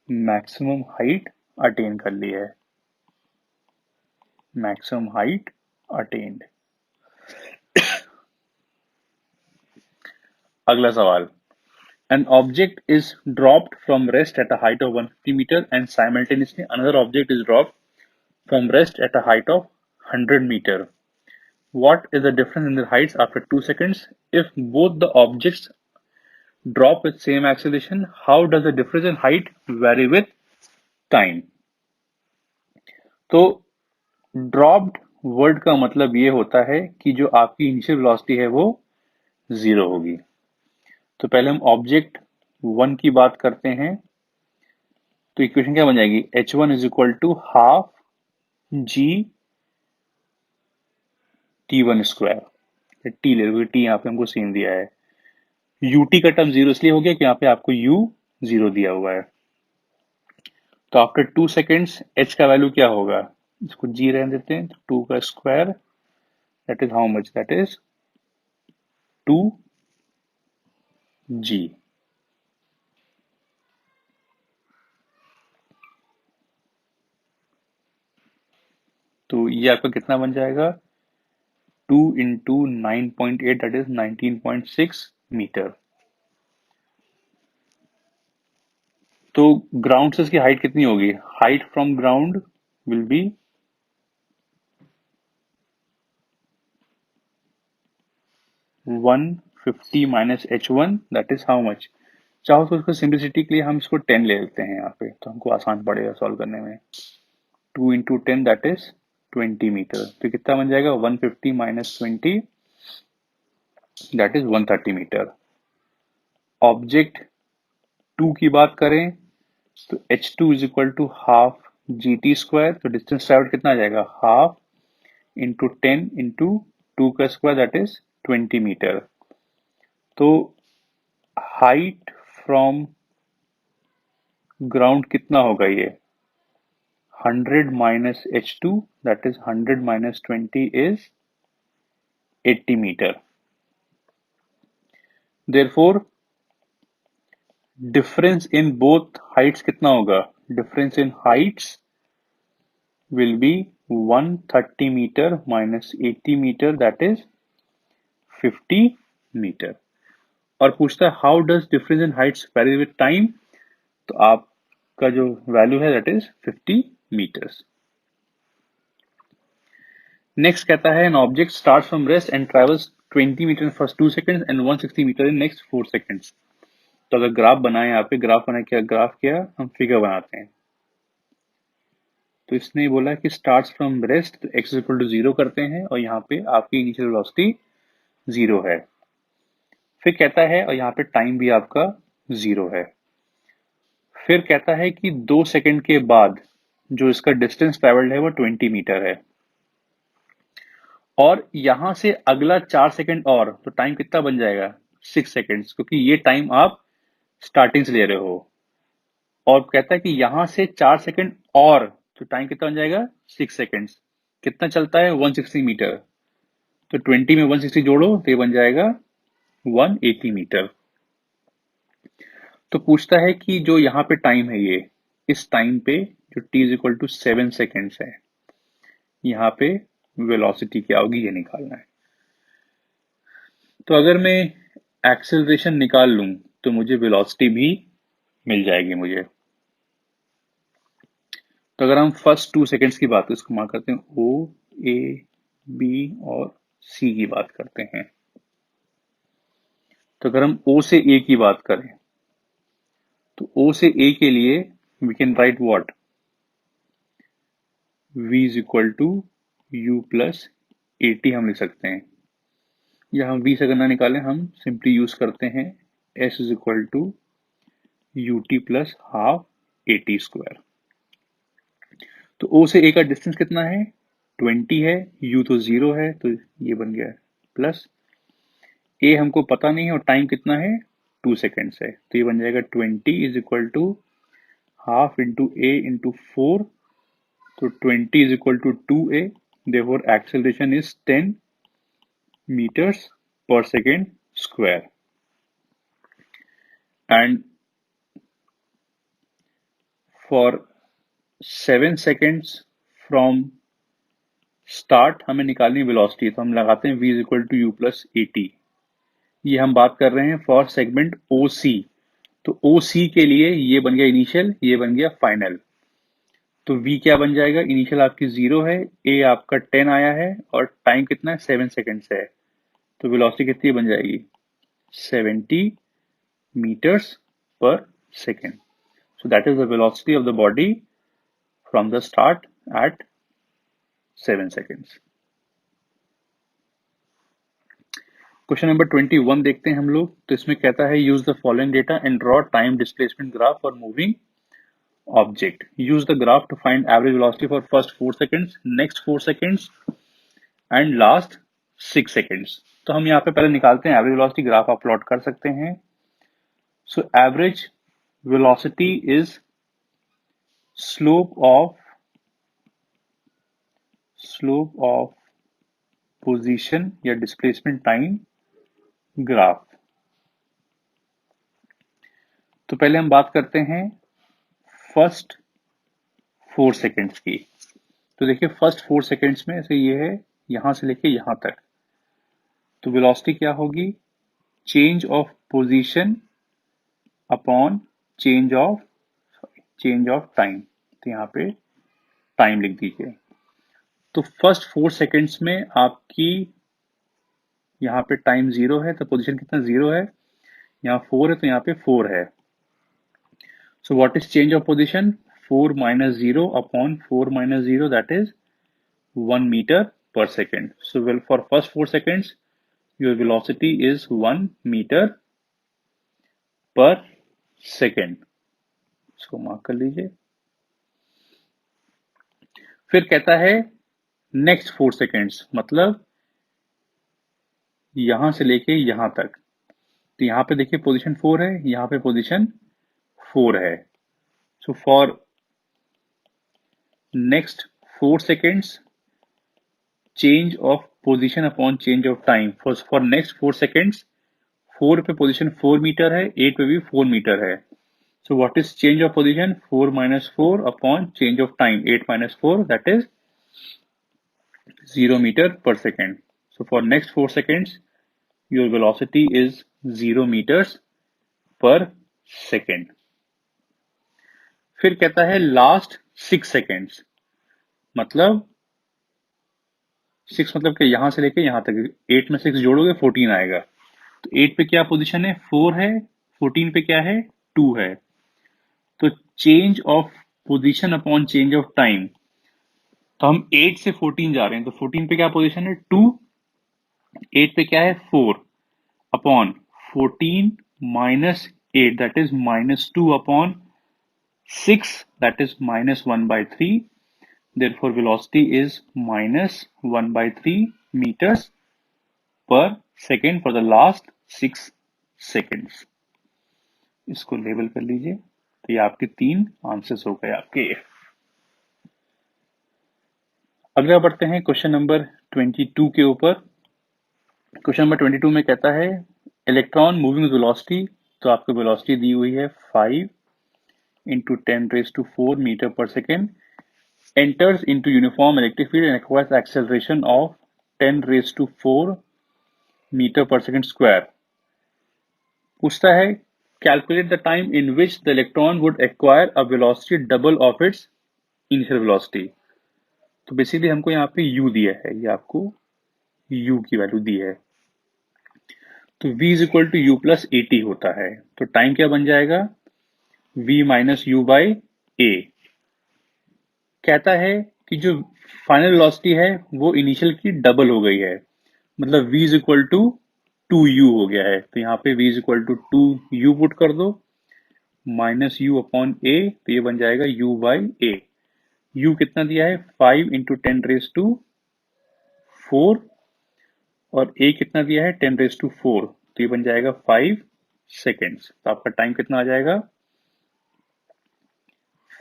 A: मैक्सिमम हाइट अटेन कर ली है, मैक्सिमम हाइट अटेन्ड। अगला सवाल, an object is dropped from rest at a height of 150 meter and simultaneously another object is dropped from rest at a height of 100 meter. What is the difference in their heights after 2 seconds? If both the objects drop with same acceleration, how does the difference in height vary with time? तो dropped word का मतलब ये होता है कि जो आपकी initial velocity है वो 0 होगी। तो पहले हम ऑब्जेक्ट 1 की बात करते हैं, तो इक्वेशन क्या बन जाएगी, h1 is equal to half g t1 square. T ले लो, टी यहाँ पे हमको सेम दिया है। ut का टर्म 0 इसलिए हो गया कि यहाँ पे आपको u 0 दिया हुआ है। तो आफ्टर 2 सेकेंड्स h का वैल्यू क्या होगा, इसको g रहने देते हैं, तो 2 का square that is how much, that is 2g। तो ये आपका कितना बन जाएगा, 2 इंटू 9.8 दैट इज 19.6 मीटर। तो ग्राउंड से इसकी हाइट कितनी होगी, height from ground will be 150 minus h1 that is how much. चाहो तो इसको सिंप्लिसिटी के लिए हम इसको 10 ले लेते हैं यहाँ पे, तो हमको आसान पड़ेगा सॉल्व करने में। 2 इंटू 10 दैट इज 20 मीटर। तो कितना बन जाएगा, 150 minus 20 that is 130 metre. Object 2 की बात करें तो h2 is equal to half g t square. तो डिस्टेंस ट्रेवल कितना आ जाएगा, हाफ इंटू 10 इंटू 2 का स्क्वायर दैट इज 20 मीटर। तो हाइट फ्रॉम ग्राउंड कितना होगा, ये 100 minus h2 that is 100 minus 20 is 80 metre. Therefore difference in both heights कितना होगा, difference in heights will be 130 meter minus 80 meter that is 50 meter। और पूछता है how does difference in Heights very with time, तो आपका जो value है that is 50 metres. Next कहता है an object start from rest and travels 20 metre in first 2 seconds and 160 metre in next 4 seconds. तो अगर ग्राफ बनाए, यहाँ पे ग्राफ बनाए, क्या ग्राफ किया, हम फिगर बनाते हैं। तो इसने बोला कि स्टार्ट्स फ्रॉम रेस्ट, तो x इक्वल टू 0 करते हैं और यहाँ पे आपकी इनिशियल वेलोसिटी 0 है। फिर कहता है, और यहाँ पे टाइम भी आपका 0 है। फिर कहता है कि 2 सेकंड के बाद जो इसका डिस्टेंस ट्रेवल्ड है वो 20 मीटर है, और यहां से अगला 4 सेकंड और, तो टाइम कितना बन जाएगा, 6 सेकंड्स, क्योंकि ये टाइम आप स्टार्टिंग से ले रहे हो। और कहता है कि यहां से 4 सेकंड और, तो टाइम कितना बन जाएगा, 6 सेकंड्स। कितना चलता है, 160 मीटर। तो 20 में 160 जोड़ो तो ये बन जाएगा 180 मीटर। तो पूछता है कि जो यहाँ पे टाइम है, ये इस टाइम पे जो t is equal to 7 seconds है, यहाँ पे वेलोसिटी क्या होगी ये निकालना है। तो अगर मैं एक्सेलरेशन निकाल लूं तो मुझे वेलोसिटी भी मिल जाएगी मुझे। तो अगर हम फर्स्ट 2 सेकेंड्स की बात, इसको मार्क करते हैं, ओ ए बी और सी की बात करते हैं। तो अगर हम ओ से ए की बात करें, तो ओ से ए के लिए we can write what, v is equal to u plus a t हम लिख सकते हैं। या हम v से अगर ना निकालें, हम सिंपली यूज करते हैं s is equal to u t plus half a t square. तो o से a का डिस्टेंस कितना है, 20 है, u तो 0 है, तो ये बन गया प्लस a हमको पता नहीं है और टाइम कितना है, 2 सेकेंड्स है, तो ये बन जाएगा 20 is equal to half into a into 4। तो 20 is equal to 2a, therefore acceleration is 10 meters per second square। And for 7 seconds from start हमें निकालनी वेलोसिटी, तो हम लगाते हैं v is equal to u plus at। ये हम बात कर रहे हैं फॉर सेगमेंट OC। तो OC के लिए ये बन गया इनिशियल, ये बन गया फाइनल। तो V क्या बन जाएगा, इनिशियल आपकी 0 है, A आपका 10 आया है और टाइम कितना है 7 सेकेंड्स है। तो वेलोसिटी कितनी बन जाएगी 70 meters per second. So that is the velocity of the body from the start at 7 seconds. Question number 21 देखते हैं हम लोग। तो इसमें कहता है use the following data and draw time displacement graph for moving object. Use the graph to find average velocity for first 4 seconds, next 4 seconds and last 6 seconds। तो हम यहाँ पे पहले निकालते हैं एवरेज वेलोसिटी, ग्राफ आप प्लॉट कर सकते हैं। So average velocity is slope of position या डिस्प्लेसमेंट टाइम ग्राफ। तो पहले हम बात करते हैं फर्स्ट 4 सेकेंड्स की। तो देखिए फर्स्ट 4 सेकेंड्स में से ये है यहां से लेके यहां तक। तो वेलोसिटी क्या होगी, change of position upon change of time. तो यहाँ पे टाइम लिख दीजिए। तो फर्स्ट 4 सेकेंड्स में आपकी यहाँ पे टाइम 0 है, तो पोजीशन कितना 0 है, यहाँ 4 है तो यहाँ पे 4 है। So what is change of position? 4 minus 0 upon 4 minus 0, that is 1 meter per second. So well, for first 4 seconds, your velocity is 1 meter per second. इसको मार्क कर लीजिए। फिर कहता है नेक्स्ट 4 seconds, मतलब यहां से लेके यहां तक। तो यहाँ पे देखिए पोजीशन 4 है, यहाँ पे पोजीशन 4 है। So for next 4 seconds, change of position upon change of time for next 4 seconds, 4 पे पोजीशन 4 मीटर है, 8 पे भी 4 मीटर है। So what is change of position? 4 minus 4 upon change of time, 8 minus 4, that is 0 meter per second. So for next 4 seconds, your velocity is 0 meters per second. फिर कहता है last 6 seconds, मतलब 6 मतलब कि यहां से लेके यहां तक, 8 में 6 जोड़ोगे 14 आएगा। तो 8 पे क्या पोजीशन है 4 है, 14 पे क्या है 2 है। तो change of position upon change of time, तो हम 8 से 14 जा रहे हैं, तो 14 पे क्या पोजीशन है 2, 8 पे क्या है 4 upon 14 minus 8, that is -2 upon 6, that is -1/3। therefore velocity is -1/3 meters per second for the last 6 seconds। इसको लेबल कर लीजिए। तो ये आपके 3 आंसर्स हो गए आपके। अगला बढ़ते हैं क्वेश्चन नंबर 22 के ऊपर। क्वेश्चन नंबर 22 में कहता है इलेक्ट्रॉन मूविंग वेलोसिटी। तो आपको वेलोसिटी दी हुई है 5 into 10⁻⁴ metre per second, enters into uniform electric field and acquires acceleration of 10⁻⁴ metre per second square. पूछता है calculate the time in which the electron would acquire a velocity double of its initial velocity. तो basically हमको यहाँ पे u दिया है, ये आपको u की वैल्यू दी है। तो v is equal to u plus AT होता है। तो टाइम क्या बन जाएगा v minus u by a. कहता है कि जो फाइनल वेलोसिटी है वो इनिशियल की डबल हो गई है, मतलब v is equal to 2u हो गया है। तो यहाँ पे v is equal to 2u put कर दो माइनस u अपॉन a, तो ये बन जाएगा u बाई ए। u कितना दिया है 5 इंटू 10⁻⁴ और a कितना दिया है 10⁻⁴, तो ये बन जाएगा 5 सेकेंड्स। तो आपका टाइम कितना आ जाएगा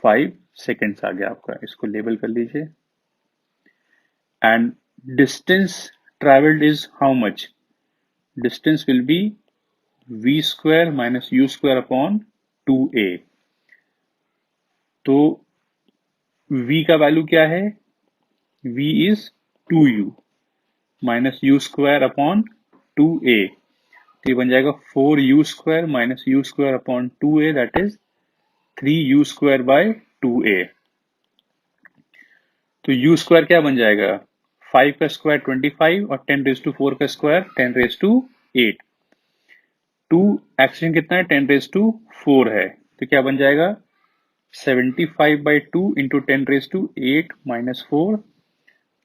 A: 5 सेकेंड्स आ गया आपका। इसको लेबल कर लीजिए। And distance travelled is how much, distance will be v square minus u square upon 2a। तो v का वैल्यू क्या है, v is 2u minus u square upon 2a। तो ये बन जाएगा 4u² minus u² upon 2a, that is 3u² by 2a। तो u² क्या बन जाएगा, 5 का स्क्वायर 25 और 10⁻⁴ का स्क्वायर 10⁸8। 2 एक्शन कितना है, 10⁻⁴ है, तो क्या बन जाएगा 75/2 into 10⁸8 minus 4,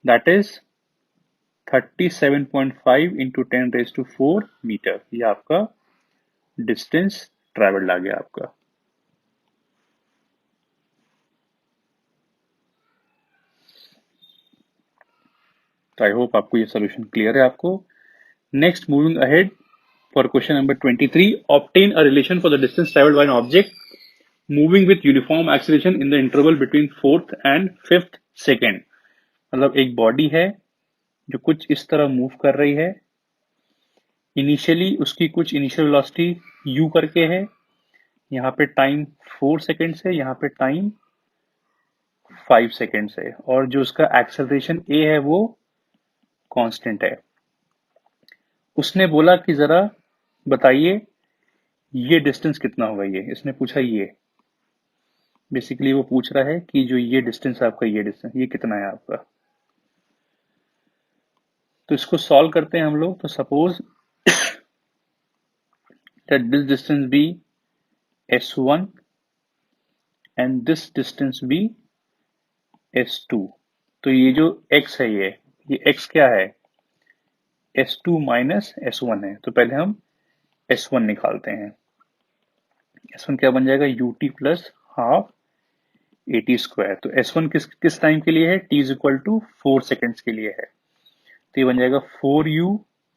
A: that is 37.5 into 10⁻⁴ metre. ये आपका डिस्टेंस ट्रेवल्ड आ गया आपका। तो आई होप आपको ये सोल्यूशन क्लियर है आपको। Next, moving ahead for question number 23, obtain a relation for the distance travelled by an object moving with uniform acceleration in the interval between 4th and 5th second. मतलब एक body है जो कुछ इस तरह move कर रही है, इनिशियली उसकी कुछ इनिशियल वेलोसिटी u करके है, यहाँ पे टाइम 4 सेकेंड्स है, यहाँ पे टाइम 5 सेकेंड्स है, और जो उसका एक्सेलरेशन a है वो कांस्टेंट है। उसने बोला कि जरा बताइए ये डिस्टेंस कितना होगा, ये इसने पूछा। ये बेसिकली वो पूछ रहा है कि जो ये डिस्टेंस आपका, ये डिस्टेंस ये कितना है आपका। तो इसको सॉल्व करते हैं हम लोग। तो suppose that this distance be s1 and this distance be s2। तो ये जो x है, ये x क्या है, s2 माइनस s1 है। तो पहले हम s1 निकालते हैं। s1 क्या बन जाएगा, ut प्लस हाफ at²। तो s1 किस टाइम के लिए है, t is equal to 4 seconds के लिए है। तो ये बन जाएगा 4u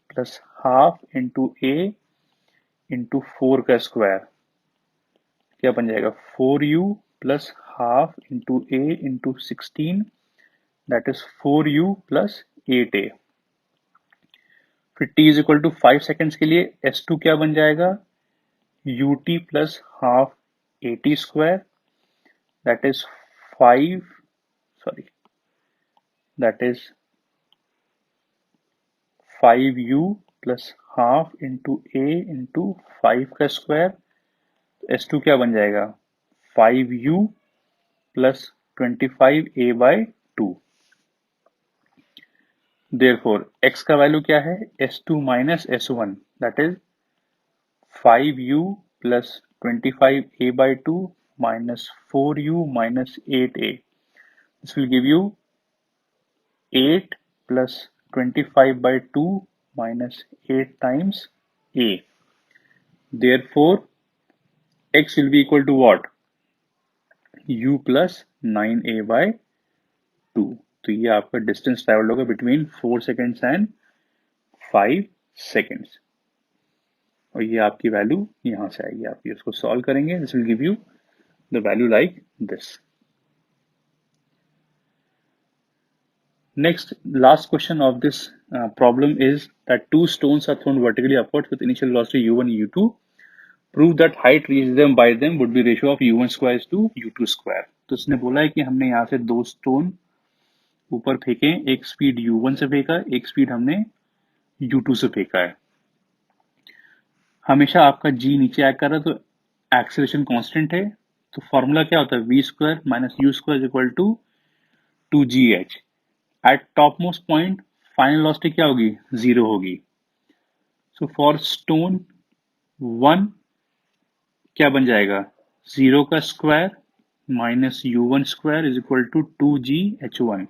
A: plus half into a into 4 का स्क्वायर। क्या बन जाएगा 4u plus half into a into 16, that is 4u plus 8a। फिर t is equal to 5 seconds के लिए s2 क्या बन जाएगा, ut plus half at², that is 5, sorry, that is 5u plus half into a into 5 का square. s2 क्या बन जाएगा, 5u plus 25a by 2। Therefore x का वैल्यू क्या है, s2 minus s1, that is 5u plus 25a by 2 minus 4u minus 8a। This will give you 8 plus 25 by 2 minus 8 times a. Therefore, x will be equal to what? u plus 9a by 2. तो ये आपका distance travelled होगा between 4 seconds and 5 seconds. और ये आपकी value यहां से आएगी, आप इसको सॉल्व करेंगे, this will give you the value like this. Next, last question of this problem is that two stones are thrown vertically upwards with initial velocity u1 u2. Prove that height reached them by them would be ratio of u1 square to u2 square. तो इसने बोला है कि हमने यहाँ से दो stone ऊपर फेंके, एक स्पीड u1 से फेंका, एक स्पीड हमने u2 से फेंका है। हमेशा आपका g नीचे एक्ट कर रहा है, तो एक्सेलरेशन कांस्टेंट है। तो फॉर्मूला क्या होता है, v² minus u² is equal to 2gh। At top most point final velocity क्या होगी, 0 होगी। सो फॉर स्टोन 1 क्या बन जाएगा, 0 का square minus u1² is equal to 2gh1।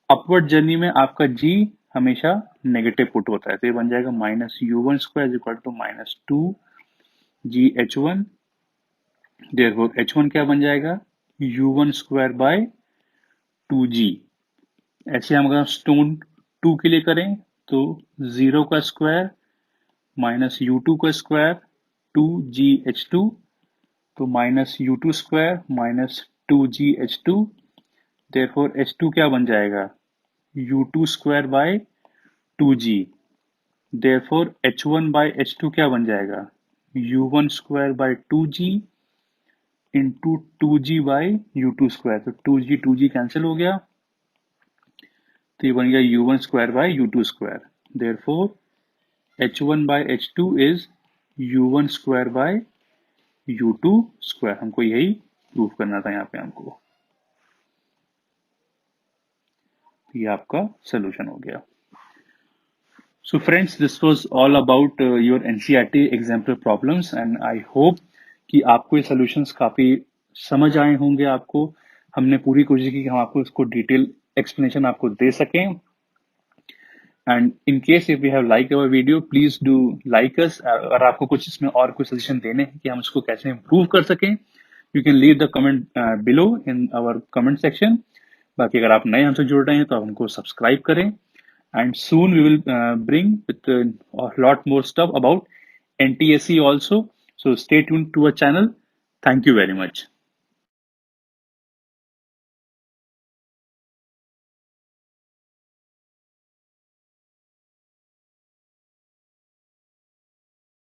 A: Upward journey में आपका g हमेशा नेगेटिव पुट होता है, तो ये बन जाएगा minus u1² is equal to minus 2gh1। Therefore h1 क्या बन जाएगा, u1² बाय 2g। ऐसे हम अगर स्टोन 2 के लिए करें तो 0 का स्क्वायर माइनस u2 का स्क्वायर 2gh2, तो minus u2² minus 2gh2। Therefore h2 क्या बन जाएगा, u2² bye 2g। Therefore h1 bye h2 क्या बन जाएगा, u1² bye 2g into 2g bye u2²। तो 2g कैंसिल हो गया, तो ये बन गया u1² by u2²। Therefore h1 by h2 is u1 square by u2 square। हमको यही प्रूव करना था यहाँ पे हमको। ये आपका सोल्यूशन हो गया। So friends, this was all about your NCERT example problems and I hope कि आपको ये solutions काफी समझ आए होंगे। आपको हमने पूरी कोशिश की कि हम आपको इसको डिटेल explanation आपको दे सकें। And in case if you have liked our video, please do like us। अगर आपको कुछ इसमें और कुछ सजेशन देने हैं कि हम इसको कैसे इम्प्रूव कर सकें, you can leave the comment below in our comment section। बाकी अगर आप नए हमसे जुड़ रहे हैं तो आप हमको सब्सक्राइब करें। And soon we will bring with a lot more stuff about NTSE also, so stay tuned to our channel। Thank you very much।